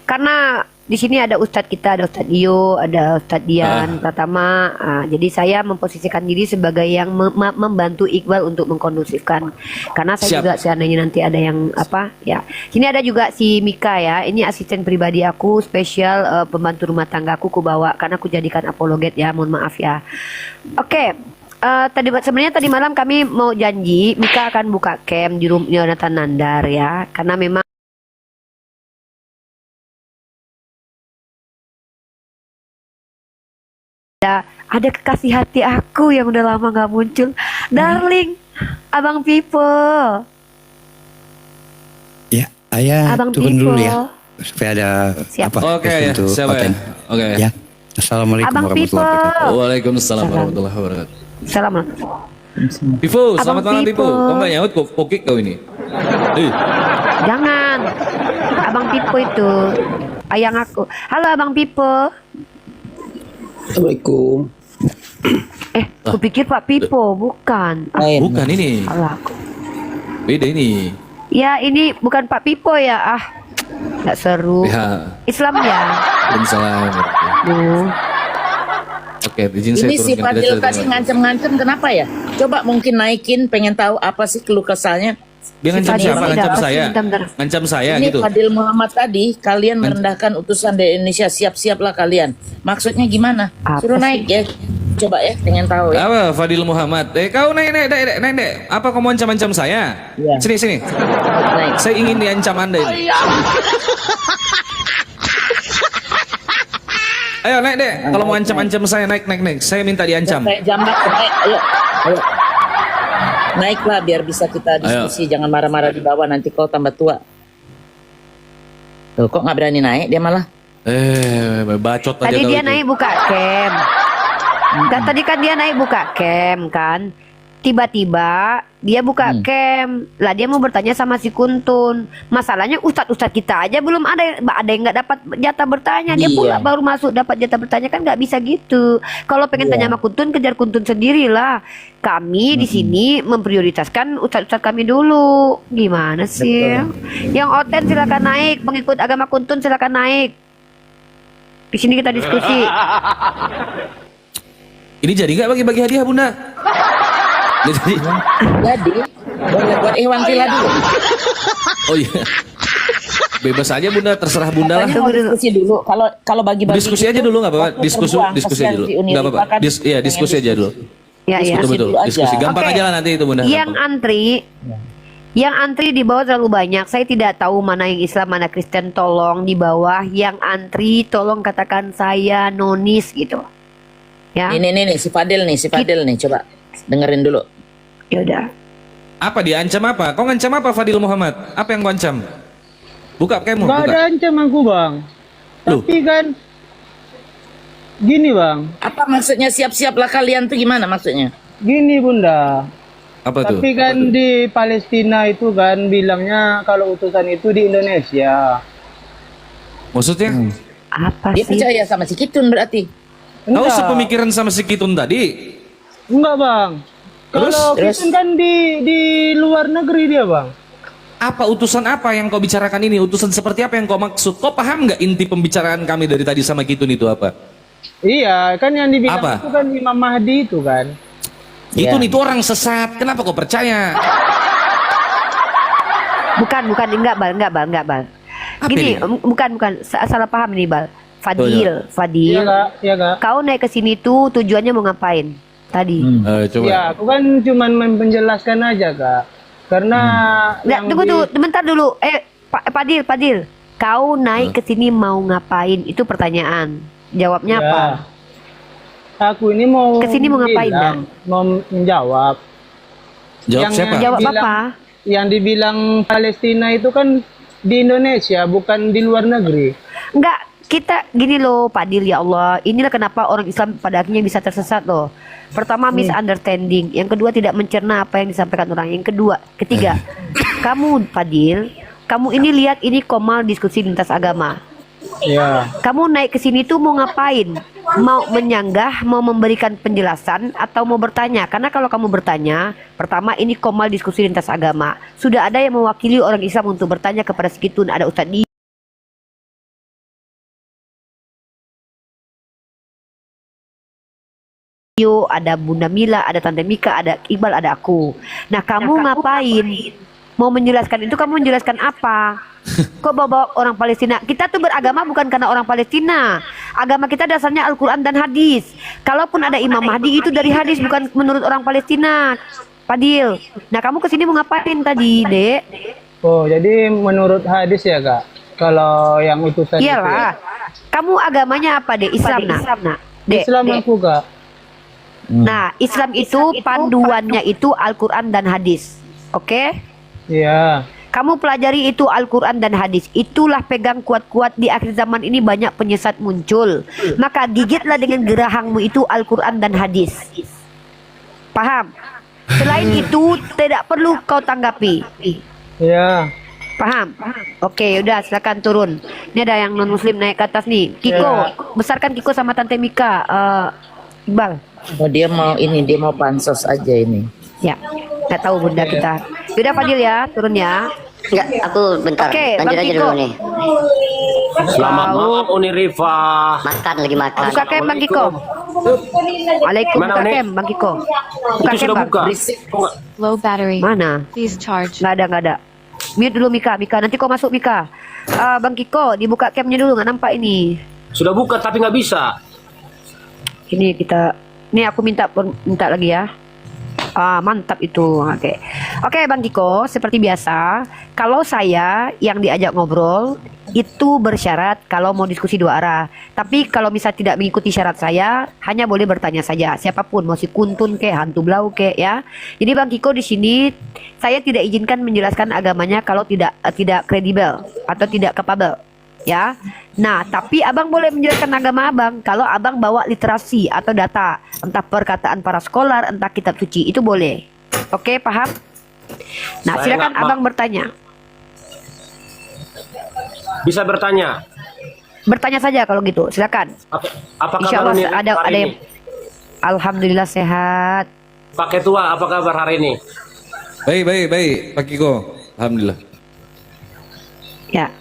karena di sini ada Ustadz kita, ada Ustadz Dio, ada Ustadz Dian Pratama. Jadi saya memposisikan diri sebagai yang membantu Iqbal untuk mengkondusifkan. Karena saya Siap. juga seandainya nanti ada yang apa ya. Sini ada juga si Mika ya. Ini asisten pribadi aku, spesial pembantu rumah tangga aku bawa karena aku jadikan apologet ya. Mohon maaf ya. Oke. Sebenarnya tadi malam kami mau janji Mika akan buka camp di rumah Yonatan Nandar ya. Karena memang ada kekasih hati aku yang udah lama gak muncul, darling, Abang Pipo. Ya, ayah Abang turun Pipo. dulu ya. Supaya ada Siap. Oke ya, untuk siapa ya? konten. Oke. Ya. Assalamualaikum Abang Pipo. warahmatullahi wabarakatuh. Waalaikumsalam warahmatullahi wabarakatuh. Assalamualaikum. Pipo, selamat Abang malam Pipo. Pipo. Kau nggak nyaut kokik kau ini? Jangan. Abang Pipo itu ayang aku. Halo Abang Pipo. Assalamualaikum. Kupikir Pak Pipo, bukan. Bukan ini. Salah aku. Beda ini. Ya ini bukan Pak Pipo ya. Nggak seru. Ya. Islam ya. Waalaikumsalam. Duh. Oke, izin saya Ini si turunkan. Fadil tadi ngancem-ngancem kenapa ya? Coba mungkin naikin, pengen tahu apa sih keluh kesahnya. Dia ngancam Fadil siapa? tidak, Ngancam pasti saya. bentar. Ngancam saya Ini gitu. Fadil Muhammad tadi, kalian merendahkan utusan dari Indonesia, siap-siaplah kalian. Maksudnya gimana? Apa Suruh sih? naik ya. Coba ya, pengen tahu ya. Apa Fadil Muhammad? Kau naik. Apa kau mau ancam-ancam saya? Iya. Sini. Naik. Saya ingin diancam Anda ini. Ayo naik dek. Kalau mau ancam-ancam saya naik. Saya minta diancam. Kayak jambak, naik. Ayo. Naiklah biar bisa kita diskusi. Jangan marah-marah di bawah, nanti kau tambah tua. Tuh, kok nggak berani naik dia malah? Bacot aja Tadi kau dia itu. naik buka camp. Tadi kan dia naik buka camp kan. Tiba-tiba dia buka camp. Lah dia mau bertanya sama si Kuntun. Masalahnya ustadz kita aja belum ada yang nggak dapat jatah bertanya. Dia pula Iya. baru masuk dapat jatah bertanya, kan nggak bisa gitu. Kalau pengen tanya sama Kuntun, kejar Kuntun sendirilah. Kami di sini memprioritaskan ustadz kami dulu. Gimana sih? Yang oten silakan naik, pengikut agama Kuntun silakan naik. Di sini kita diskusi. Ini jadi nggak bagi-bagi hadiah Bunda? Jadi. Jadi, boleh buat Iwan Villa dulu. Oh iya. Bebas aja Bunda, terserah Bunda lah. Katanya mau diskusi dulu. Kalau bagi-bagi Diskusi aja dulu nggak apa-apa. waktu Diskusi terbuang, dulu. kasihan si Uni Nggak apa-apa. Rifa kan Iya, diskusi pengen aja dulu. Ya, ya. Betul. dulu aja. Diskusi gampang Oke. aja lah nanti itu Bunda. Yang gampang. antri di bawah terlalu banyak. Saya tidak tahu mana yang Islam, mana Kristen. Tolong di bawah yang antri, tolong katakan saya nonis gitu. Ya. Nih, si Fadil nih, coba dengerin dulu. Ya udah. Apa dia ancam apa? Kau ngancam apa Fadil Muhammad? Apa yang kau ancam? Buka kamu. Nggak ada Buka. ancam aku bang. Loh. Tapi kan gini bang, Apa maksudnya siap-siaplah kalian tuh gimana maksudnya? gini bunda. Apa tuh? Tapi kan di Palestina itu kan bilangnya kalau utusan itu di Indonesia. Maksudnya? Apa Dia sih? percaya sama si Kitun berarti. Kau Enggak, sepemikiran sama si Kitun tadi? enggak bang. Kalau Terus? Kitun kan di luar negeri dia bang. Apa utusan apa yang kau bicarakan ini? Utusan seperti apa yang kau maksud? Kau paham nggak inti pembicaraan kami dari tadi sama Kitun itu apa? Iya, kan yang dibilang Apa? itu kan Imam Mahdi itu kan. Kitun itu orang sesat. Kenapa kau percaya? Bukan, enggak bal. Apa Gini, ini? bukan, salah paham nih bal. Fadil, Iya kak, iya kak. kau naik ke sini tuh tujuannya mau ngapain? Tadi. Coba. Ya, aku kan cuman menjelaskan aja kak. Karena Nggak, tunggu, bentar dulu. Fadil, kau naik ke sini mau ngapain? Itu pertanyaan. Jawabnya Ya. apa? Aku ini mau Kesini mau ngapain, bilang, mau menjawab. Jawab Yang- siapa? Jawab bilang- apa? Yang dibilang Palestina itu kan di Indonesia, bukan di luar negeri. Enggak, kita gini loh, Fadil, ya Allah. Inilah kenapa orang Islam pada akhirnya bisa tersesat loh. Pertama, misunderstanding. Yang kedua, tidak mencerna apa yang disampaikan orang. Yang ketiga, kamu Fadil, kamu ini lihat ini komal diskusi lintas agama. Ya. Kamu naik ke sini tuh mau ngapain? Mau menyanggah, mau memberikan penjelasan, atau mau bertanya? Karena kalau kamu bertanya, pertama ini komal diskusi lintas agama. Sudah ada yang mewakili orang Islam untuk bertanya kepada Sekitun, ada Ustadz Yo, ada Bunda Mila, ada Tante Mika, ada Iqbal, ada aku. Nah, kamu ngapain? Mau menjelaskan itu, kamu menjelaskan apa? Kok bawa orang Palestina? Kita tuh beragama bukan karena orang Palestina. Agama kita dasarnya Al-Quran dan hadis. Kalaupun ada Imam Mahdi itu dari hadis, bukan menurut orang Palestina. Fadil. Nah, kamu kesini mau ngapain tadi, Dek? Oh, jadi menurut hadis ya, Kak? Kalau yang itu tadi. Iyalah. Kamu agamanya apa, Dek? Islam, nah. Dek, Islam Dek. aku, Kak. Nah, Islam itu panduannya itu Al-Quran dan hadis. Oke? Iya. Kamu pelajari itu Al-Quran dan hadis. Itulah pegang kuat-kuat. Di akhir zaman ini banyak penyesat muncul. Maka gigitlah dengan gerahangmu itu Al-Quran dan hadis. Paham? Selain itu tidak perlu kau tanggapi. Iya. Paham? Oke, udah silakan turun. Ini ada yang non muslim naik ke atas nih. Kiko, besarkan Kiko sama Tante Mika. Iqbal. Oh, dia mau bansos aja ini. Ya, nggak tahu bunda kita. Yaudah Fadil ya, turun ya. Enggak, aku bentar. Oke, Lanjut Bang aja Kiko. dulu nih. Selamat malam Uni Rifa. Makan lagi makan. Buka kem Bang Kiko. Waalaikumsalam Mana, Uni? kem Bang Kiko. Buka Itu kem sudah Bang. buka. Low battery. Mana? Please charge. Nggak ada. Mute dulu Mika, nanti kau masuk Mika. Bang Kiko, dibuka camnya dulu, nggak nampak ini. Sudah buka tapi nggak bisa. Ini aku minta lagi ya. Mantap itu. Oke Bang Kiko, seperti biasa, kalau saya yang diajak ngobrol itu bersyarat kalau mau diskusi dua arah. Tapi kalau misal tidak mengikuti syarat saya, hanya boleh bertanya saja. Siapapun, mau si kuntun ke, hantu blau ke ya. Jadi Bang Kiko di sini saya tidak izinkan menjelaskan agamanya kalau tidak kredibel atau tidak capable. Ya, nah tapi abang boleh menjelaskan agama abang kalau abang bawa literasi atau data, entah perkataan para scholar, entah kitab suci, itu boleh. Oke, paham? Nah, Saya silakan nggak abang bertanya. Bisa bertanya. Bertanya saja kalau gitu, silakan. Apa Insya kabar Allah Uni ada hari yang. ini? Alhamdulillah sehat. Pak Ketua, apa kabar hari ini? Baik, Pak Kiko. Alhamdulillah. Ya.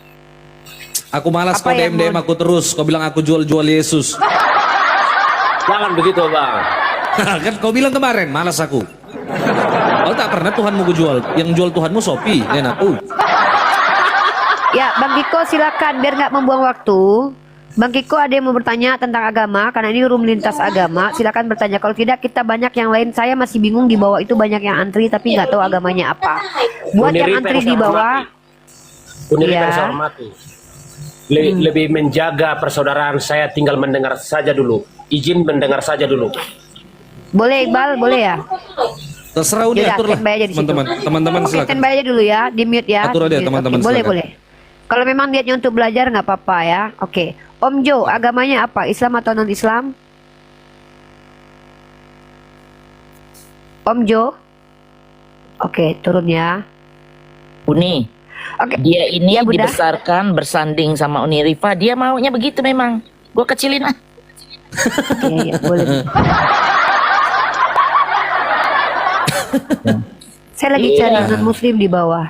Aku malas Apa kau yang DM mau- aku terus. Kau bilang aku jual Yesus. Jangan begitu, Bang. Kan kau bilang kemarin, malas aku. Kau tak pernah Tuhanmu ku jual. Yang jual Tuhanmu Shopee, dan aku. Ya, Bang Kiko silakan biar nggak membuang waktu. Bang Kiko ada yang mau bertanya tentang agama karena ini room lintas agama. Silakan bertanya. Kalau tidak kita banyak yang lain. Saya masih bingung di bawah itu banyak yang antri tapi nggak tahu agamanya apa. Buat yang Uni Rifa antri di yang saya bawah, hormati. Uni Rifa Iya. yang saya hormati. Lebih menjaga persaudaraan saya, tinggal mendengar saja dulu. Izin mendengar saja dulu. boleh Iqbal, boleh ya? Terserah Uni, Yaudah, atur lah. standby aja di situ. Teman-teman Oke, silakan. standby aja dulu ya, di mute ya. Atur aja, Di mute. teman-teman, Oke, boleh, silakan. boleh. Kalau memang niatnya untuk belajar nggak apa-apa ya. Oke, Om Jo, agamanya apa? Islam atau non Islam? Om Jo, oke, turun ya. Uni, Oke, dia ini Ya, Bunda. dibesarkan bersanding sama Uni Rifa. Dia maunya begitu memang. Gua kecilin ah. Oke, ya, boleh. Saya lagi Iya. cari non Muslim di bawah,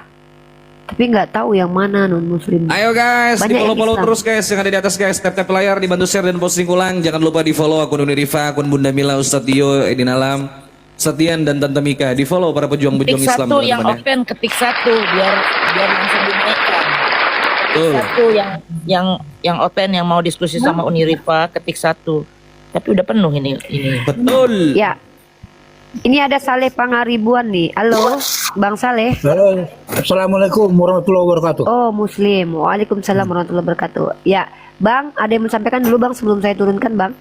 tapi nggak tahu yang mana non Muslim. Ayo guys, Banyak di follow yang Islam. terus guys yang ada di atas guys. Tap layar, dibantu share dan posting ulang. Jangan lupa di follow akun Uni Rifa, akun Bunda Mila, Ustadz Dio, Edin Alam, Setian dan Tante Mika. Di follow para pejuang-pejuang Ketik Islam satu yang teman-teman ya. open, ketik satu biar langsung dinaikkan. Betul. Satu yang open yang mau diskusi sama Uni Rifa, ketik satu. Tapi udah penuh ini. Betul. Ya, ini ada Saleh Pangaribuan nih. Halo, Bang Saleh. Halo, Assalamualaikum warahmatullahi wabarakatuh. Oh, Muslim. Waalaikumsalam warahmatullahi wabarakatuh. Ya, Bang, ada yang menyampaikan dulu Bang sebelum saya turunkan Bang.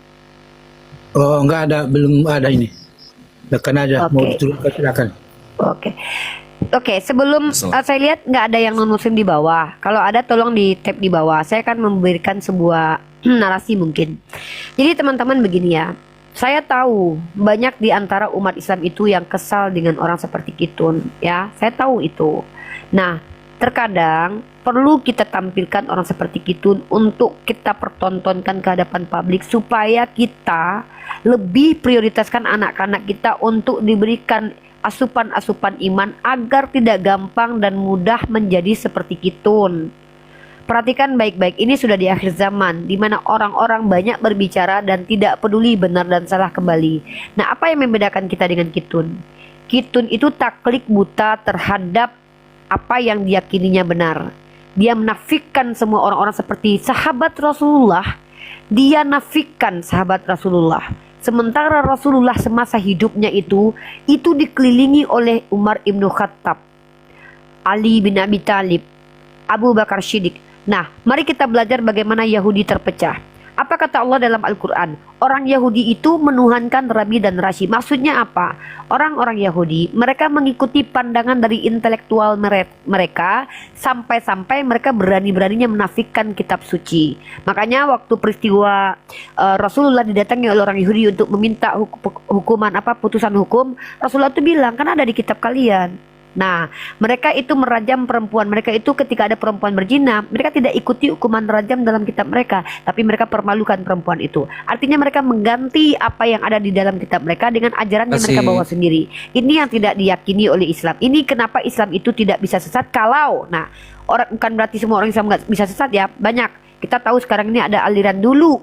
Oh, enggak ada, belum ada ini. Tekan aja, Oke. mau diturunkan silakan. Oke, sebelum saya lihat nggak ada yang non Muslim di bawah. Kalau ada tolong di tab di bawah. Saya akan memberikan sebuah narasi mungkin. Jadi teman-teman begini ya. Saya tahu banyak di antara umat Islam itu yang kesal dengan orang seperti Kitun, ya. Saya tahu itu. Nah, terkadang perlu kita tampilkan orang seperti Kitun untuk kita pertontonkan ke hadapan publik supaya kita lebih prioritaskan anak-anak kita untuk diberikan asupan-asupan iman agar tidak gampang dan mudah menjadi seperti Kitun. Perhatikan baik-baik, ini sudah di akhir zaman, di mana orang-orang banyak berbicara dan tidak peduli benar dan salah kembali. Nah, apa yang membedakan kita dengan Kitun? Kitun itu taklid buta terhadap apa yang diyakininya benar. Dia menafikan semua orang-orang seperti sahabat Rasulullah. Dia nafikan sahabat Rasulullah. Sementara Rasulullah semasa hidupnya itu dikelilingi oleh Umar ibn Khattab, Ali bin Abi Thalib, Abu Bakar Siddiq. Nah, mari kita belajar bagaimana Yahudi terpecah. Apa kata Allah dalam Al-Quran? Orang Yahudi itu menuhankan Rabi dan Rashi. Maksudnya apa? Orang-orang Yahudi, mereka mengikuti pandangan dari intelektual mereka, sampai-sampai mereka berani-beraninya menafikan kitab suci. Makanya waktu peristiwa Rasulullah didatangi oleh orang Yahudi untuk meminta putusan hukum, Rasulullah itu bilang, kan ada di kitab kalian. Nah, mereka itu merajam perempuan. Mereka itu ketika ada perempuan berzina, mereka tidak ikuti hukuman rajam dalam kitab mereka, tapi mereka permalukan perempuan itu. Artinya mereka mengganti apa yang ada di dalam kitab mereka dengan ajaran yang mereka bawa sendiri. Ini yang tidak diyakini oleh Islam. Ini kenapa Islam itu tidak bisa sesat kalau, nah, orang bukan berarti semua orang Islam nggak bisa sesat ya. Banyak. Kita tahu sekarang ini ada aliran dulu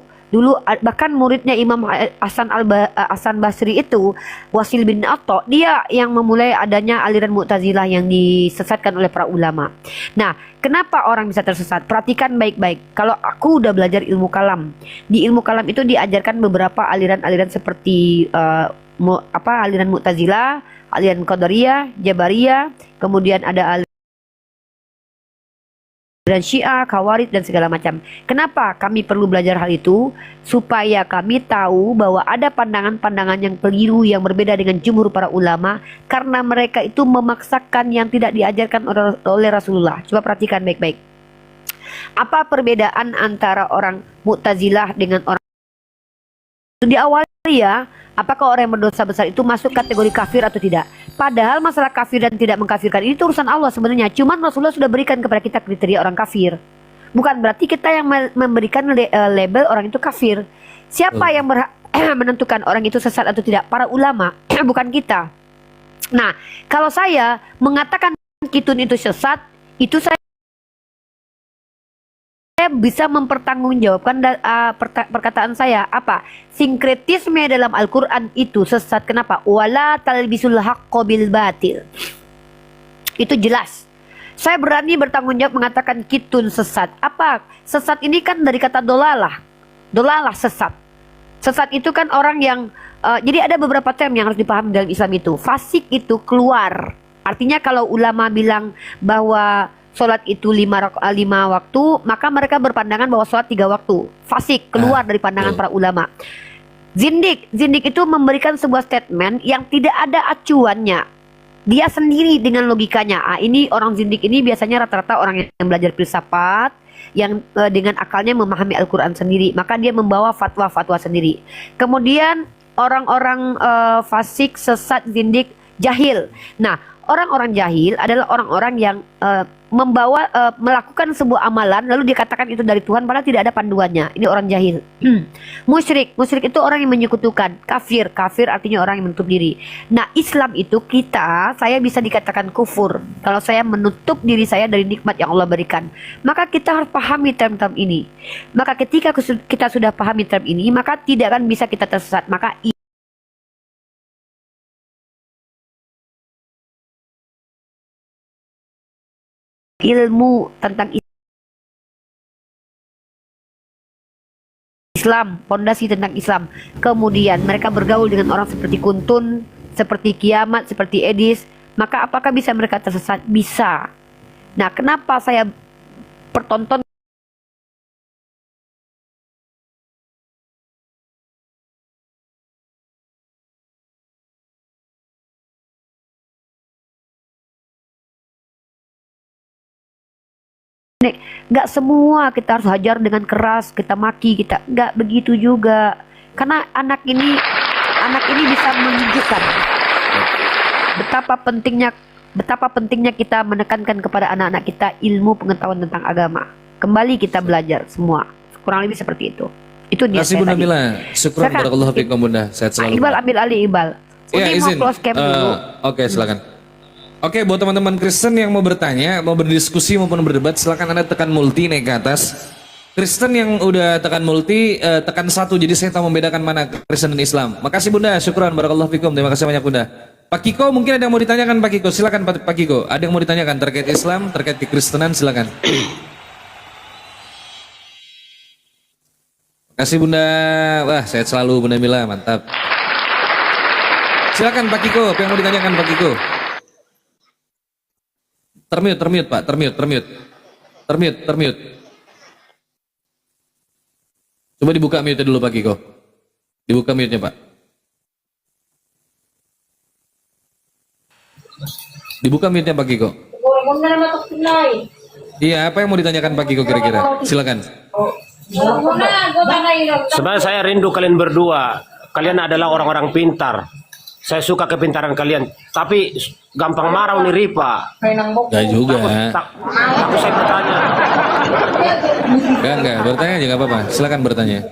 bahkan muridnya Imam Hasan Basri itu, Wasil bin Atta, dia yang memulai adanya aliran Mu'tazilah yang disesatkan oleh para ulama. Nah, kenapa orang bisa tersesat? Perhatikan baik-baik. Kalau aku udah belajar ilmu kalam, di ilmu kalam itu diajarkan beberapa aliran-aliran seperti aliran Mu'tazilah, aliran Qadariyah, Jabariyah, kemudian ada dan Syiah, Khawarij dan segala macam. Kenapa kami perlu belajar hal itu? Supaya kami tahu bahwa ada pandangan-pandangan yang keliru yang berbeda dengan jumhur para ulama, karena mereka itu memaksakan yang tidak diajarkan oleh Rasulullah. Coba perhatikan baik-baik. Apa perbedaan antara orang Mu'tazilah dengan orang di awal ya? Apakah orang yang berdosa besar itu masuk kategori kafir atau tidak? Padahal masalah kafir dan tidak mengkafirkan ini urusan Allah sebenarnya. Cuman Rasulullah sudah berikan kepada kita kriteria orang kafir. Bukan berarti kita yang memberikan label orang itu kafir. Siapa yang berhak menentukan orang itu sesat atau tidak? Para ulama, bukan kita. Nah, kalau saya mengatakan Kitun itu sesat, itu saya bisa mempertanggungjawabkan perkataan saya. Apa? Sinkretisme dalam Al-Quran itu sesat. Kenapa? Wala talbisul haqqo bil batil. Itu jelas. Saya berani bertanggung jawab mengatakan Kitun sesat. Apa? Sesat ini kan dari kata dolalah. Dolalah sesat. Sesat itu kan orang yang jadi ada beberapa term yang harus dipahami dalam Islam itu. Fasik itu keluar. Artinya kalau ulama bilang bahwa sholat itu 5 waktu, maka mereka berpandangan bahwa sholat 3 waktu. Fasik, keluar dari pandangan para ulama. Zindik itu memberikan sebuah statement yang tidak ada acuannya. Dia sendiri dengan logikanya. Ini orang zindik ini biasanya rata-rata orang yang belajar filsafat, yang dengan akalnya memahami Al-Quran sendiri. Maka dia membawa fatwa-fatwa sendiri. Kemudian orang-orang fasik, sesat, zindik, jahil. Nah, orang-orang jahil adalah orang-orang yang melakukan sebuah amalan lalu dikatakan itu dari Tuhan padahal tidak ada panduannya. Ini orang jahil. Musyrik itu orang yang menyekutukan. Kafir artinya orang yang menutup diri. Nah, Islam itu saya bisa dikatakan kufur kalau saya menutup diri saya dari nikmat yang Allah berikan. Maka kita harus pahami term-term ini. Maka ketika kita sudah pahami term ini, maka tidak akan bisa kita tersesat. Maka ilmu tentang Islam, fondasi tentang Islam. Kemudian mereka bergaul dengan orang seperti Kuntun, seperti Kiamat, seperti Edis. Maka apakah bisa mereka tersesat? Bisa. Nah, kenapa saya pertonton nggak semua kita harus hajar dengan keras, kita maki, kita nggak begitu juga. Karena anak ini bisa menunjukkan betapa pentingnya kita menekankan kepada anak-anak kita ilmu pengetahuan tentang agama. Kembali kita belajar semua. Kurang lebih seperti itu. Itu dia. Terima kasih Bunda Mila. Syukran barakallahu fiikum Bunda. Sehat selalu. Iqbal ambil alih Iqbal. Ya, izin. Mau close cam dulu. Oke, silakan. Oke, buat teman-teman Kristen yang mau bertanya, mau berdiskusi maupun berdebat, silakan Anda tekan multi naik ke atas. Kristen yang udah tekan multi, tekan 1, jadi saya tahu membedakan mana Kristen dan Islam. Makasih Bunda, syukran, barakallahu fikum, terima kasih banyak Bunda. Pak Kiko, mungkin ada yang mau ditanyakan Pak Kiko, silakan Pak Kiko. Ada yang mau ditanyakan terkait Islam, terkait kekristenan, silakan. Makasih Bunda, wah sehat selalu Bunda Mila, mantap. Silakan Pak Kiko, apa yang mau ditanyakan Pak Kiko? Termute Pak, termute. Coba dibuka mute dulu Pak Kiko. Dibuka mute-nya Pak. Dibuka mute-nya Pak Kiko. Iya, apa yang mau ditanyakan Pak Kiko kira-kira? Silakan. Sebenarnya saya rindu kalian berdua. Kalian adalah orang-orang pintar. Saya suka kepintaran kalian. Tapi gampang marah Uni Rifa. Gak juga. Takut saya bertanya. Enggak, bertanya aja gak apa-apa. Silakan bertanya.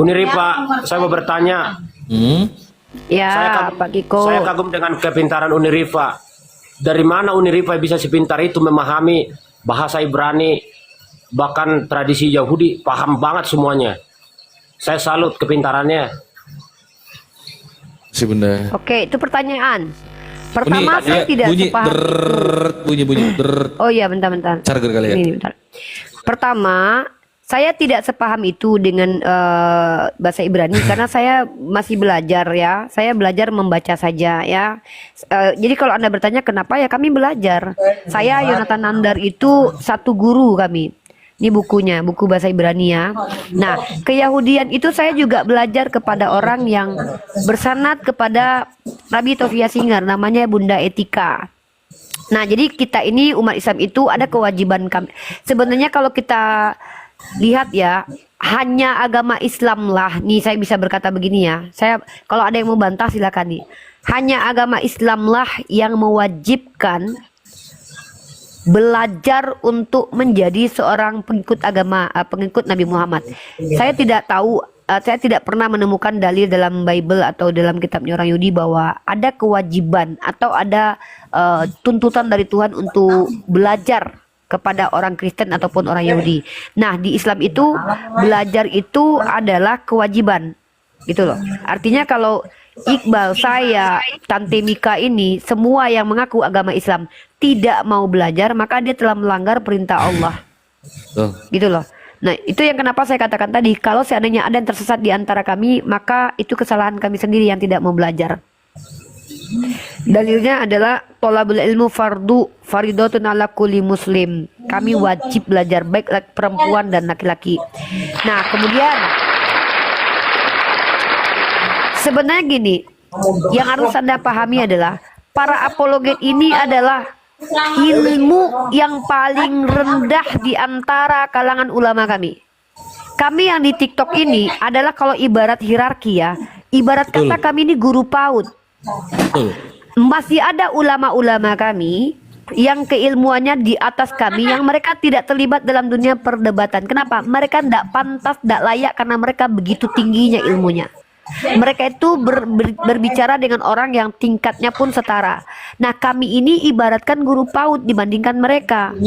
Uni Rifa, saya mau bertanya. Ya, Pak Kiko. Saya kagum dengan kepintaran Uni Rifa. Dari mana Uni Rifa bisa sepintar itu memahami bahasa Ibrani, bahkan tradisi Yahudi, paham banget semuanya. Saya salut kepintarannya. Si Bunda. Oke, itu pertanyaan. Pertama, saya tidak bunyi, sepaham bunyi. Oh iya, bentar. Charger kali ya. Ini, bentar. Pertama, saya tidak sepaham itu dengan bahasa Ibrani karena saya masih belajar ya. Saya belajar membaca saja ya. Jadi kalau Anda bertanya kenapa ya, kami belajar. Saya Yonatan Nandar itu satu guru kami. Ini bukunya, buku bahasa Ibrani ya. Nah, keyahudian itu saya juga belajar kepada orang yang bersanad kepada Rabi Tovia Singer, namanya Bunda Etika. Nah, jadi kita ini umat Islam itu ada kewajiban kami. Sebenarnya kalau kita lihat ya, hanya agama Islam lah. Nih saya bisa berkata begini ya. Saya kalau ada yang mau bantah silakan nih. Hanya agama Islam lah yang mewajibkan belajar untuk menjadi seorang pengikut agama, pengikut Nabi Muhammad. Saya tidak tahu, saya tidak pernah menemukan dalil dalam Bible atau dalam kitabnya orang Yahudi bahwa ada kewajiban atau ada tuntutan dari Tuhan untuk belajar kepada orang Kristen ataupun orang Yahudi. Nah, di Islam itu belajar itu adalah kewajiban, gitu loh. Artinya kalau Iqbal, saya, Tante Mika ini, semua yang mengaku agama Islam tidak mau belajar, maka dia telah melanggar perintah Allah. Gitu loh. Nah, itu yang kenapa saya katakan tadi, kalau seandainya ada yang tersesat di antara kami, maka itu kesalahan kami sendiri yang tidak mau belajar. Dalilnya adalah tolabul ilmu faridotun ala kulli muslim. Kami wajib belajar, baik perempuan dan laki-laki. Nah, kemudian sebenarnya gini, yang harus Anda pahami adalah para apologet ini adalah ilmu yang paling rendah di antara kalangan ulama kami. Kami yang di TikTok ini adalah kalau ibarat hierarki ya, ibarat kata kami ini guru PAUD. Masih ada ulama-ulama kami yang keilmuannya di atas kami, yang mereka tidak terlibat dalam dunia perdebatan. Kenapa? Mereka tidak pantas, tidak layak karena mereka begitu tingginya ilmunya. Mereka itu berbicara dengan orang yang tingkatnya pun setara. Nah, kami ini ibaratkan guru PAUD dibandingkan mereka.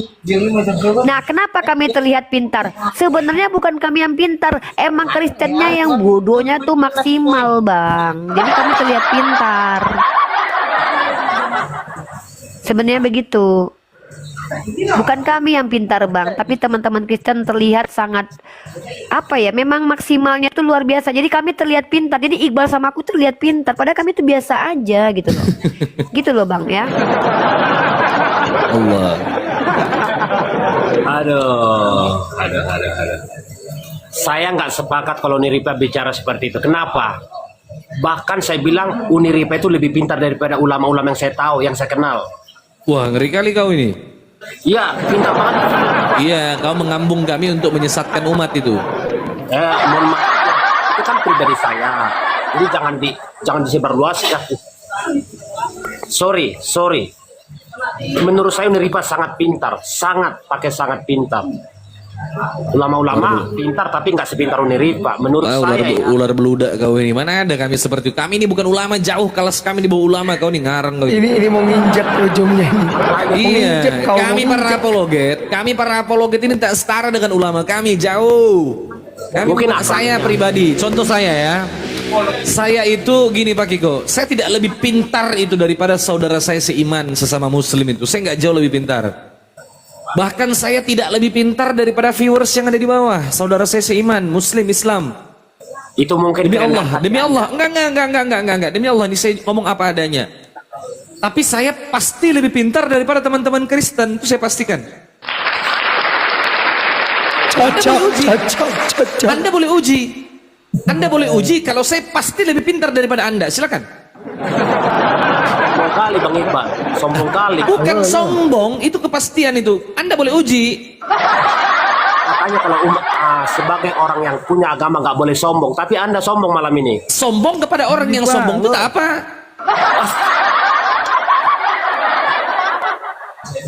Nah, kenapa kami terlihat pintar? Sebenarnya bukan kami yang pintar, emang Kristennya yang bodohnya tuh maksimal, Bang. Jadi kami terlihat pintar. Sebenarnya begitu. Bukan kami yang pintar, Bang, tapi teman-teman Kristen terlihat sangat apa ya, memang maksimalnya tuh luar biasa. Jadi kami terlihat pintar. Jadi Iqbal sama aku terlihat pintar, padahal kami tuh biasa aja gitu loh. Gitu loh, Bang ya. Allah. Aduh. Saya nggak sepakat kalau Uniripa bicara seperti itu. Kenapa? Bahkan saya bilang Uniripa itu lebih pintar daripada ulama-ulama yang saya tahu, yang saya kenal. Wah, ngeri kali kau ini. Iya, pintar banget. Iya, kau mengambung kami untuk menyesatkan umat itu. Mohon maaf, itu kan pribadi saya. Jadi jangan disebarluaskan. Sorry. Menurut saya Uniripa sangat pintar, sangat pintar. Ulama-ulama pintar tapi nggak sepintar Unirifa menurut saya ya. Ular beludak kau ini. Mana ada kami seperti itu. Kami ini bukan ulama, jauh kelas kami di bawah ulama. Kau ini ngarang kau. Ini mau nginjek ujungnya ini. Iya, kami para apologet ini tak setara dengan ulama kami, jauh. Mungkin Saya pribadi, contoh saya ya. Saya itu gini Pak Kiko, saya tidak lebih pintar itu daripada saudara saya seiman sesama muslim itu. Saya nggak jauh lebih pintar. Bahkan saya tidak lebih pintar daripada viewers yang ada di bawah. Saudara saya seiman, muslim, Islam. Itu mungkin demi Allah, enggak. Demi Allah, ini saya ngomong apa adanya. Tapi saya pasti lebih pintar daripada teman-teman Kristen, itu saya pastikan. Anda boleh uji. Anda boleh uji kalau saya pasti lebih pintar daripada Anda. Silakan. Sombong kali Bang Iqbal, sombong kali. Bukan sombong, itu kepastian itu. Anda boleh uji. Makanya kalau sebagai orang yang punya agama nggak boleh sombong, tapi Anda sombong malam ini. Sombong kepada orang yang sombong itu tak apa.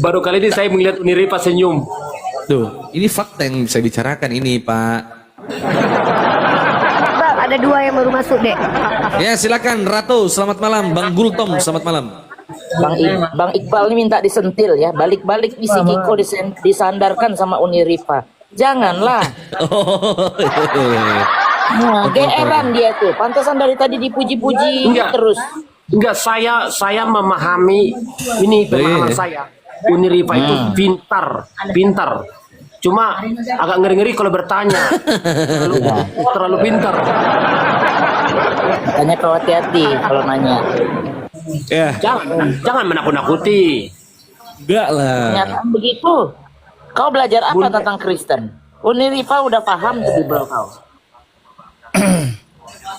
Baru kali ini saya melihat Unirifa senyum. Tuh, ini fakta yang saya bicarakan ini, Pak. Bang, ada 2 yang baru masuk, Dek. Ya, silakan Ratu, selamat malam. Bang Gultom, selamat malam. Bang Iqbal ini minta disentil ya, balik-balik di Kiko disandarkan sama Unirifa. Janganlah. Nah, geeran dia tuh. Pantasan dari tadi dipuji-puji terus. Enggak, saya memahami ini pemahaman saya. Unirifa itu pintar. Cuma agak ngeri-ngeri kalau bertanya. Terlalu pintar. Makanya kau hati-hati kalau nanya. Ya. Jangan menakut-nakuti. Enggak lah. Kenyataan begitu. Kau belajar apa tentang Kristen? Unirifa udah paham tuh di bawah kau.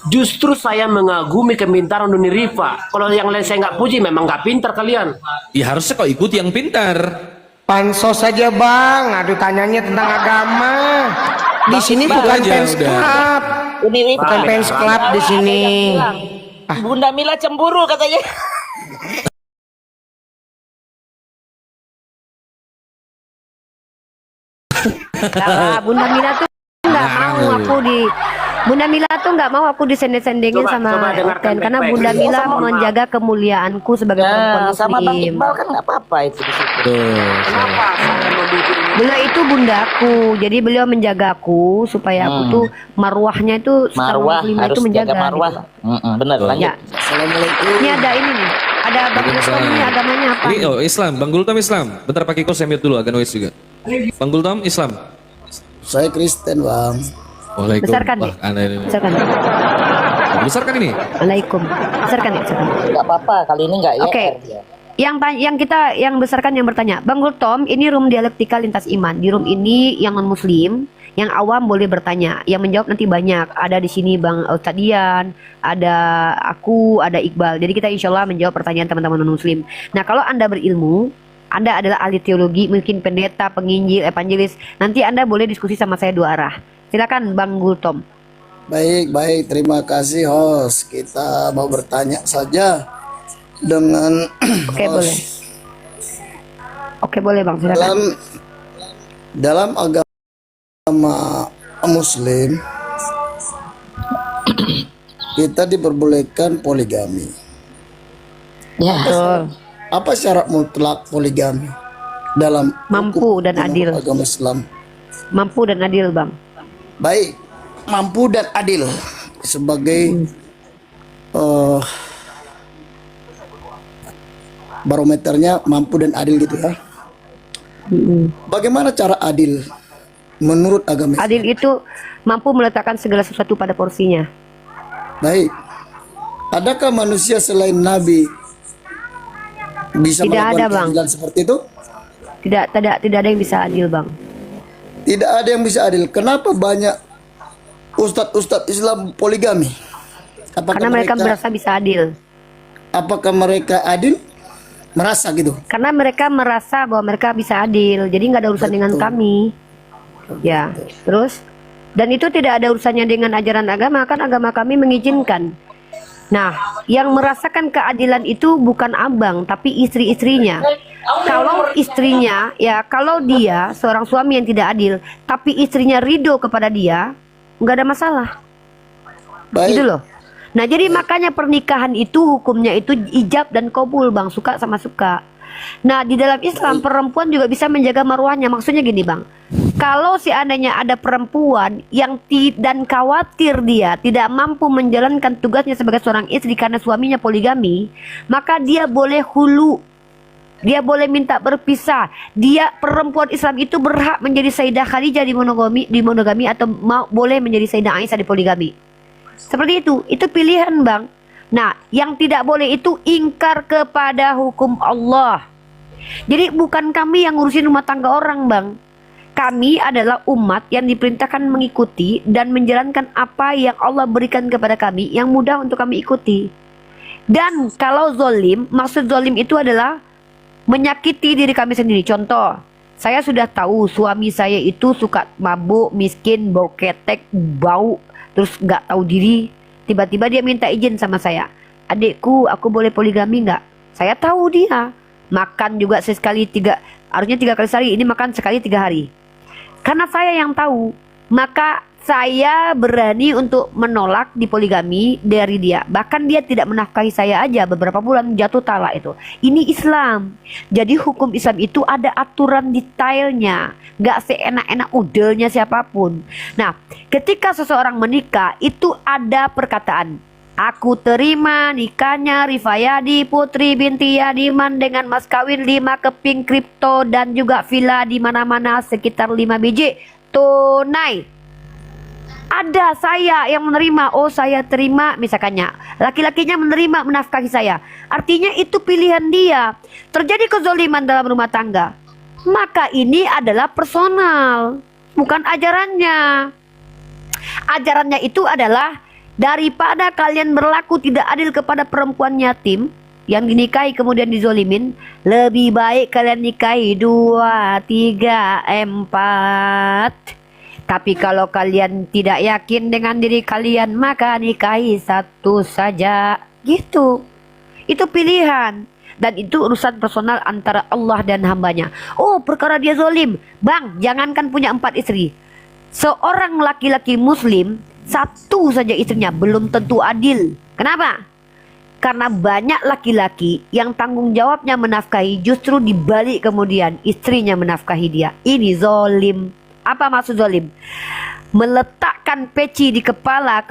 Justru saya mengagumi kepintaran Unirifa. Kalau yang lain saya nggak puji, memang nggak pintar kalian. Ya harusnya kau ikuti yang pintar. Pansos saja Bang, aduh tanyanya tentang agama. Di sini bukan fans club. Bukan fans club di sini. Bunda Mila cemburu katanya. Nah, Bunda Mila tuh nggak mau aku Bunda Mila tuh nggak mau aku disendeng-sendengin sama Uten karena Bunda Mila menjaga kemuliaanku sebagai perempuan Sama Bang muslim. Iqbal kan nggak apa-apa itu di situ. Kenapa saya membuat Beliau itu bundaku, jadi beliau menjagaku supaya aku tuh marwahnya itu Marwah muslimah harus itu menjaga. jaga marwah. Bener lanjut. Ya. Assalamualaikum. Ini ada ini nih, ada Bang Gultom ini agamanya apa? Ini Islam, Bang Gultom Islam. Bentar Pak Kiko saya mute dulu, agak noise juga. Bang Gultom Islam. Saya Kristen, Bang. Waalaikumsalam. Besarkan nih. Besarkan. Besarkan ini. Waalaikum. Besarkan ya, besarkan. Nggak apa-apa kali ini nggak ya. Oke. Yang besarkan yang bertanya, Bang Gultom, ini room dialektika lintas iman. Di room ini yang non muslim, yang awam boleh bertanya. Yang menjawab nanti banyak. Ada di sini Bang Ustadz Dian, ada aku, ada Iqbal. Jadi kita insya Allah menjawab pertanyaan teman-teman non muslim. Nah kalau Anda berilmu, Anda adalah ahli teologi, mungkin pendeta, penginjil, evangelis. Nanti Anda boleh diskusi sama saya 2 arah. Silakan Bang Gultom. Baik, terima kasih host. Kita mau bertanya saja dengan Oke, boleh. Oke, boleh Bang, silakan. Dalam agama Muslim kita diperbolehkan poligami. Ya. Betul. Apa syarat mutlak poligami dalam Mampu dan adil. agama Islam? Mampu dan adil, Bang. Baik, mampu dan adil sebagai barometernya mampu dan adil gitu ya. Bagaimana cara adil menurut agama Islam? Adil itu mampu meletakkan segala sesuatu pada porsinya. Baik. Adakah manusia selain Nabi bisa Tidak melakukan ada, Bang. keadilan seperti itu? Tidak ada yang bisa adil, Bang. Tidak ada yang bisa adil. Kenapa banyak ustadz Islam poligami? Apakah Karena mereka merasa bisa adil. Apakah mereka adil? Merasa gitu. Karena mereka merasa bahwa mereka bisa adil. Jadi nggak ada urusan dengan kami. Ya, terus dan itu tidak ada urusannya dengan ajaran agama, kan agama kami mengizinkan Nah, yang merasakan keadilan itu bukan abang, tapi istri-istrinya. Kalau istrinya, ya kalau dia seorang suami yang tidak adil, tapi istrinya ridho kepada dia, nggak ada masalah. Gitu loh. Nah, jadi makanya pernikahan itu hukumnya itu ijab dan kabul, Bang. Suka sama suka. Nah, di dalam Islam perempuan juga bisa menjaga marwahnya. Maksudnya gini, Bang. Kalau seandainya ada perempuan yang dan khawatir dia tidak mampu menjalankan tugasnya sebagai seorang istri karena suaminya poligami, maka dia boleh hulu. Dia boleh minta berpisah. Dia perempuan Islam itu berhak menjadi Sayyidah Khadijah di monogami atau boleh menjadi Sayyidah Aisyah di poligami. Seperti itu pilihan, Bang. Nah, yang tidak boleh itu ingkar kepada hukum Allah. Jadi bukan kami yang ngurusin rumah tangga orang, Bang. Kami adalah umat yang diperintahkan mengikuti dan menjalankan apa yang Allah berikan kepada kami yang mudah untuk kami ikuti. Dan kalau zolim, maksud zolim itu adalah menyakiti diri kami sendiri. Contoh, saya sudah tahu suami saya itu suka mabuk, miskin, bau ketek, bau, terus nggak tahu diri. Tiba-tiba dia minta izin sama saya. Adikku, aku boleh poligami nggak? Saya tahu dia makan juga harusnya 3 kali sehari. Ini makan sekali 3 hari. Karena saya yang tahu, maka saya berani untuk menolak di poligami dari dia. Bahkan dia tidak menafkahi saya aja, beberapa bulan jatuh talak itu. Ini Islam. Jadi hukum Islam itu ada aturan detailnya. Gak seenak-enak udelnya siapapun. Nah, ketika seseorang menikah itu ada perkataan, aku terima nikahnya Rifayadi Putri binti Yadiman dengan mas kawin 5 keping kripto dan juga villa di mana-mana sekitar 5 biji tunai. Ada saya yang menerima, oh saya terima misalkannya. Laki-lakinya menerima menafkahi saya. Artinya itu pilihan dia. Terjadi kezoliman dalam rumah tangga, maka ini adalah personal, bukan ajarannya. Ajarannya itu adalah daripada kalian berlaku tidak adil kepada perempuan yatim yang dinikahi kemudian dizolimin, lebih baik kalian nikahi 2, 3, 4. Tapi kalau kalian tidak yakin dengan diri kalian, maka nikahi 1 saja. Gitu. Itu pilihan. Dan itu urusan personal antara Allah dan hambanya. Oh, perkara dia zolim, Bang, jangankan punya 4 istri. Seorang laki-laki muslim 1 saja istrinya belum tentu adil. Kenapa? Karena banyak laki-laki yang tanggung jawabnya menafkahi, justru dibalik kemudian istrinya menafkahi dia. Ini zolim. Apa maksud zolim? Meletakkan peci di kepala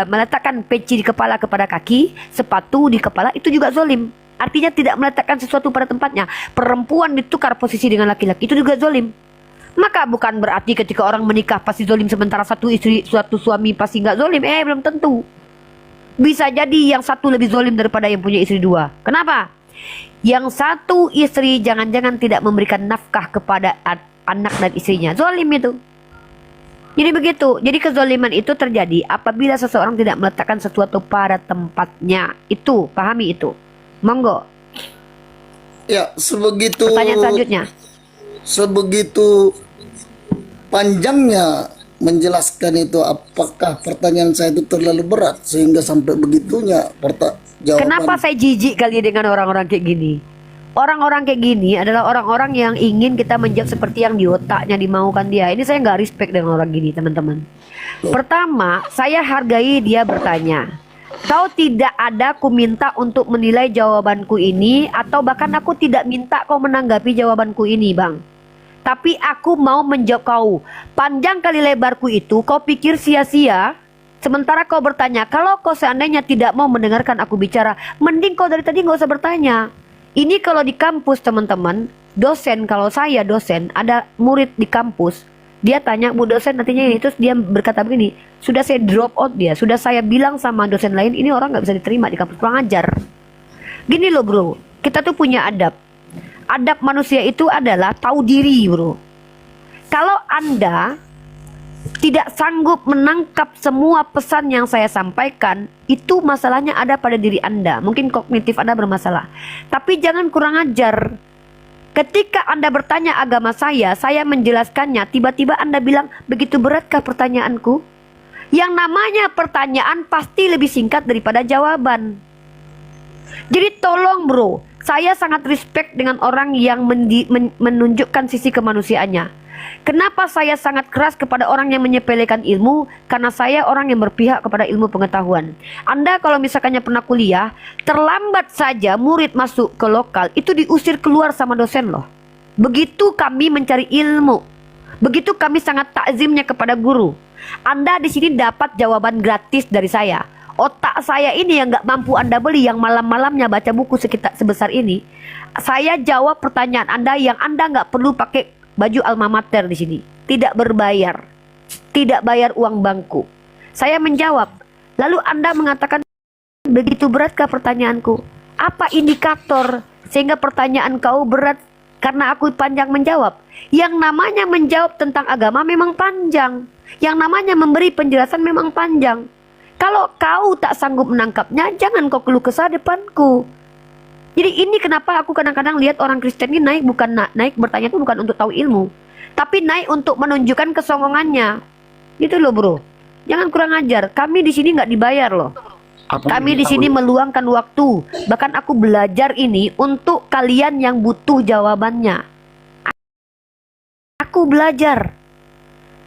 meletakkan peci di kepala kepada kaki, sepatu di kepala, itu juga zolim. Artinya tidak meletakkan sesuatu pada tempatnya. Perempuan ditukar posisi dengan laki-laki, itu juga zolim. Maka bukan berarti ketika orang menikah pasti zolim, sementara satu suami pasti nggak zolim. Belum tentu. Bisa jadi yang satu lebih zolim daripada yang punya istri 2. Kenapa? Yang satu istri jangan-jangan tidak memberikan nafkah kepada anak dan istrinya. Zolim itu. Jadi begitu. Jadi kezoliman itu terjadi apabila seseorang tidak meletakkan sesuatu pada tempatnya. Itu, pahami itu. Monggo. Ya, sebegitu. Pertanyaan selanjutnya. Sebegitu panjangnya menjelaskan itu, apakah pertanyaan saya itu terlalu berat sehingga sampai begitunya jawaban. Kenapa saya jijik kali dengan orang-orang kayak gini? Orang-orang kayak gini adalah orang-orang yang ingin kita menjawab seperti yang di otaknya dimaukan dia. Ini saya nggak respect dengan orang gini, teman-teman. Pertama, saya hargai dia bertanya. Kau tidak ada ku minta untuk menilai jawabanku ini, atau bahkan aku tidak minta kau menanggapi jawabanku ini, Bang. Tapi aku mau menjawab kau. Panjang kali lebarku itu kau pikir sia-sia, sementara kau bertanya. Kalau kau seandainya tidak mau mendengarkan aku bicara, mending kau dari tadi nggak usah bertanya. Ini kalau di kampus, teman-teman, dosen, kalau saya dosen, ada murid di kampus, dia tanya, Bu dosen nantinya ini, terus dia berkata begini, sudah saya drop out dia, sudah saya bilang sama dosen lain, ini orang nggak bisa diterima di kampus, kurang ajar. Gini loh bro, kita tuh punya adab. Adab manusia itu adalah tahu diri, bro. Kalau Anda tidak sanggup menangkap semua pesan yang saya sampaikan, itu masalahnya ada pada diri Anda. Mungkin kognitif Anda bermasalah. Tapi jangan kurang ajar. Ketika Anda bertanya agama saya menjelaskannya, tiba-tiba Anda bilang, begitu beratkah pertanyaanku? Yang namanya pertanyaan pasti lebih singkat daripada jawaban. Jadi tolong bro, saya sangat respect dengan orang yang menunjukkan sisi kemanusiaannya. Kenapa saya sangat keras kepada orang yang menyepelekan ilmu? Karena saya orang yang berpihak kepada ilmu pengetahuan. Anda kalau misalkannya pernah kuliah, terlambat saja murid masuk ke lokal, itu diusir keluar sama dosen loh. Begitu kami mencari ilmu, begitu kami sangat takzimnya kepada guru. Anda di sini dapat jawaban gratis dari saya. Otak saya ini yang gak mampu Anda beli, yang malam-malamnya baca buku sekitar sebesar ini, saya jawab pertanyaan Anda yang Anda gak perlu pakai baju alma mater di sini, tidak berbayar, tidak bayar uang bangku. Saya menjawab, lalu Anda mengatakan, begitu beratkah pertanyaanku? Apa indikator sehingga pertanyaan kau berat? Karena aku panjang menjawab. Yang namanya menjawab tentang agama memang panjang, yang namanya memberi penjelasan memang panjang. Kalau kau tak sanggup menangkapnya, jangan kau keluh kesah depanku. Jadi ini kenapa aku kadang-kadang lihat orang Kristen ini naik, bukan naik bertanya itu bukan untuk tahu ilmu, tapi naik untuk menunjukkan kesongongannya. Gitu loh bro. Jangan kurang ajar. Kami di sini nggak dibayar loh. Kami di sini meluangkan waktu. Bahkan aku belajar ini untuk kalian yang butuh jawabannya. Aku belajar.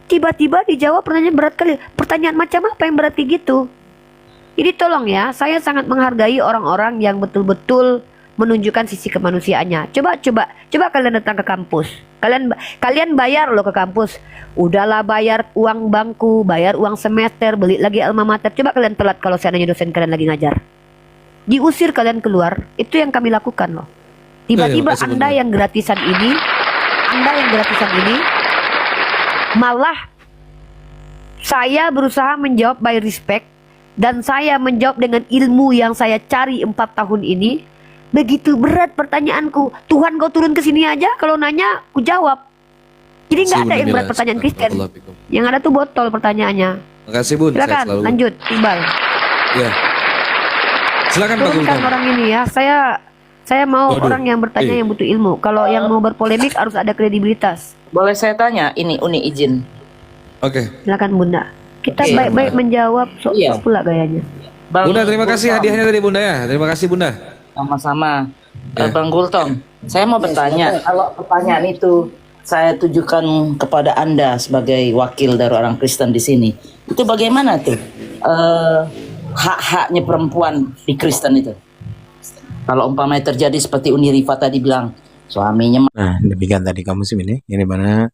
Tiba-tiba dijawab pertanyaan berat kali. Pertanyaan macam apa yang berat kayak gitu? Jadi tolong ya, saya sangat menghargai orang-orang yang betul-betul menunjukkan sisi kemanusiaannya. Coba kalian datang ke kampus. Kalian bayar loh ke kampus. Udahlah bayar uang bangku, bayar uang semester, beli lagi alma mater. Coba kalian telat kalau seandainya dosen kalian lagi ngajar. Diusir kalian keluar. Itu yang kami lakukan loh. Tiba-tiba Anda yang gratisan ini, malah saya berusaha menjawab by respect, dan saya menjawab dengan ilmu yang saya cari 4 tahun ini. Begitu berat pertanyaanku. Tuhan kau turun ke sini aja, kalau nanya ku jawab. Jadi nggak ada yang berat pertanyaan Kristen. Yang ada tuh botol pertanyaannya. Makasih Bun. Silakan lanjut Iqbal. Ya. Silakan Pak Turunkan orang ini ya. Saya mau orang yang bertanya yang butuh ilmu. Kalau yang mau berpolemik harus ada kredibilitas. Boleh saya tanya? Ini Uni izin. Oke. Silakan Bunda. Kita baik-baik menjawab sok pula gayanya. Bunda, terima kasih hadiahnya tadi Bunda ya. Terima kasih Bunda. Sama-sama. Bang Gultom, saya mau bertanya, kalau pertanyaan itu saya tujukan kepada Anda sebagai wakil dari orang Kristen di sini, itu bagaimana tuh hak-haknya perempuan di Kristen itu? Kalau umpamanya terjadi seperti Uni Rifa tadi bilang, suaminya... Nah, demikian tadi kamu sih ini mana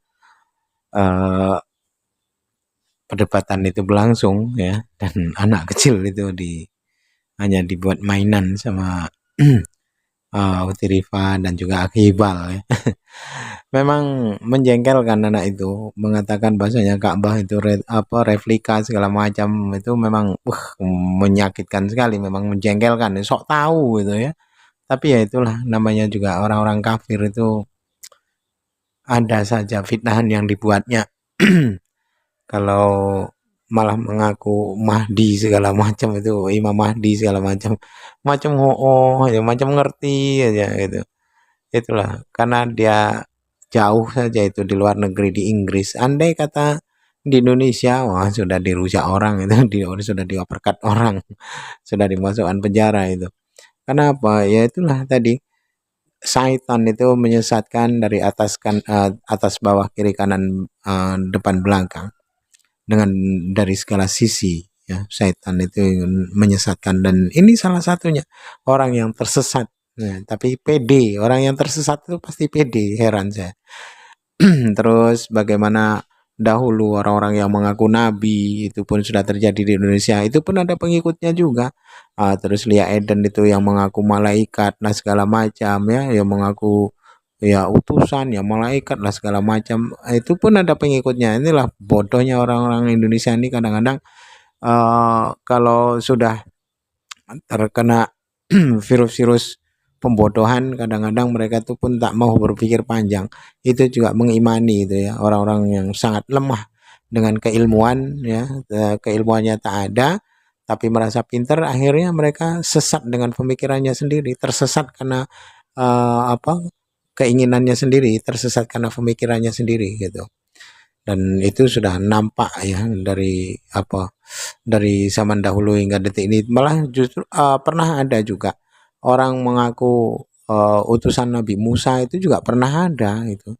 perdebatan itu berlangsung ya, dan anak kecil itu hanya dibuat mainan sama Uti Rifa dan juga Akibal ya. Memang menjengkelkan anak itu, mengatakan bahasanya Ka'bah itu replika segala macam, itu memang menyakitkan sekali, memang menjengkelkan, sok tahu gitu ya. Tapi ya itulah namanya juga orang-orang kafir itu, ada saja fitnahan yang dibuatnya. Kalau malah mengaku Mahdi segala macam, itu Imam Mahdi segala macam ya, macam ngerti aja gitu. Itulah karena dia jauh saja itu di luar negeri, di Inggris. Andai kata di Indonesia, wah sudah dirusak orang itu, sudah dioperkat orang, sudah dimasukkan penjara itu. Kenapa? Ya itulah tadi, syaitan itu menyesatkan dari atas bawah, kiri kanan, depan belakang, dengan dari segala sisi ya. Syaitan itu menyesatkan, dan ini salah satunya orang yang tersesat ya, tapi pede. Orang yang tersesat itu pasti pede, heran saya. Terus bagaimana dahulu orang-orang yang mengaku nabi itu pun sudah terjadi di Indonesia, itu pun ada pengikutnya juga. Terus Lia Eden itu yang mengaku malaikat lah segala macam ya, yang mengaku ya utusan, ya malaikat lah segala macam, itu pun ada pengikutnya. Inilah bodohnya orang-orang Indonesia ini kadang-kadang, kalau sudah terkena virus-virus pembodohan, kadang-kadang mereka tuh pun tak mau berpikir panjang. Itu juga mengimani itu ya, orang-orang yang sangat lemah dengan keilmuan ya, keilmuannya tak ada tapi merasa pintar, akhirnya mereka sesat dengan pemikirannya sendiri, tersesat karena keinginannya sendiri, tersesat karena pemikirannya sendiri gitu. dan itu sudah nampak ya dari zaman dahulu hingga detik ini. Malah justru pernah ada juga orang mengaku utusan Nabi Musa, itu juga pernah ada itu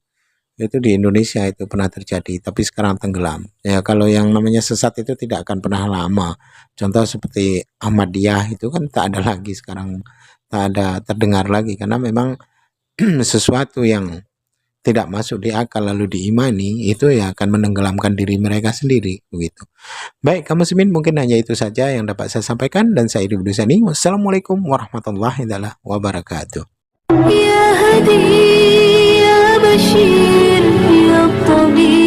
di Indonesia, itu pernah terjadi, tapi sekarang tenggelam ya. Kalau yang namanya sesat itu tidak akan pernah lama. Contoh seperti Ahmadiyah itu kan tak ada lagi sekarang, tak ada terdengar lagi, karena memang sesuatu yang tidak masuk di akal lalu diimani itu ya akan menenggelamkan diri mereka sendiri begitu. Baik, kaum muslimin, mungkin hanya itu saja yang dapat saya sampaikan, dan saya Ibnu Sani. Wassalamualaikum warahmatullahi wabarakatuh. يا هدي يا بشير يا طبيب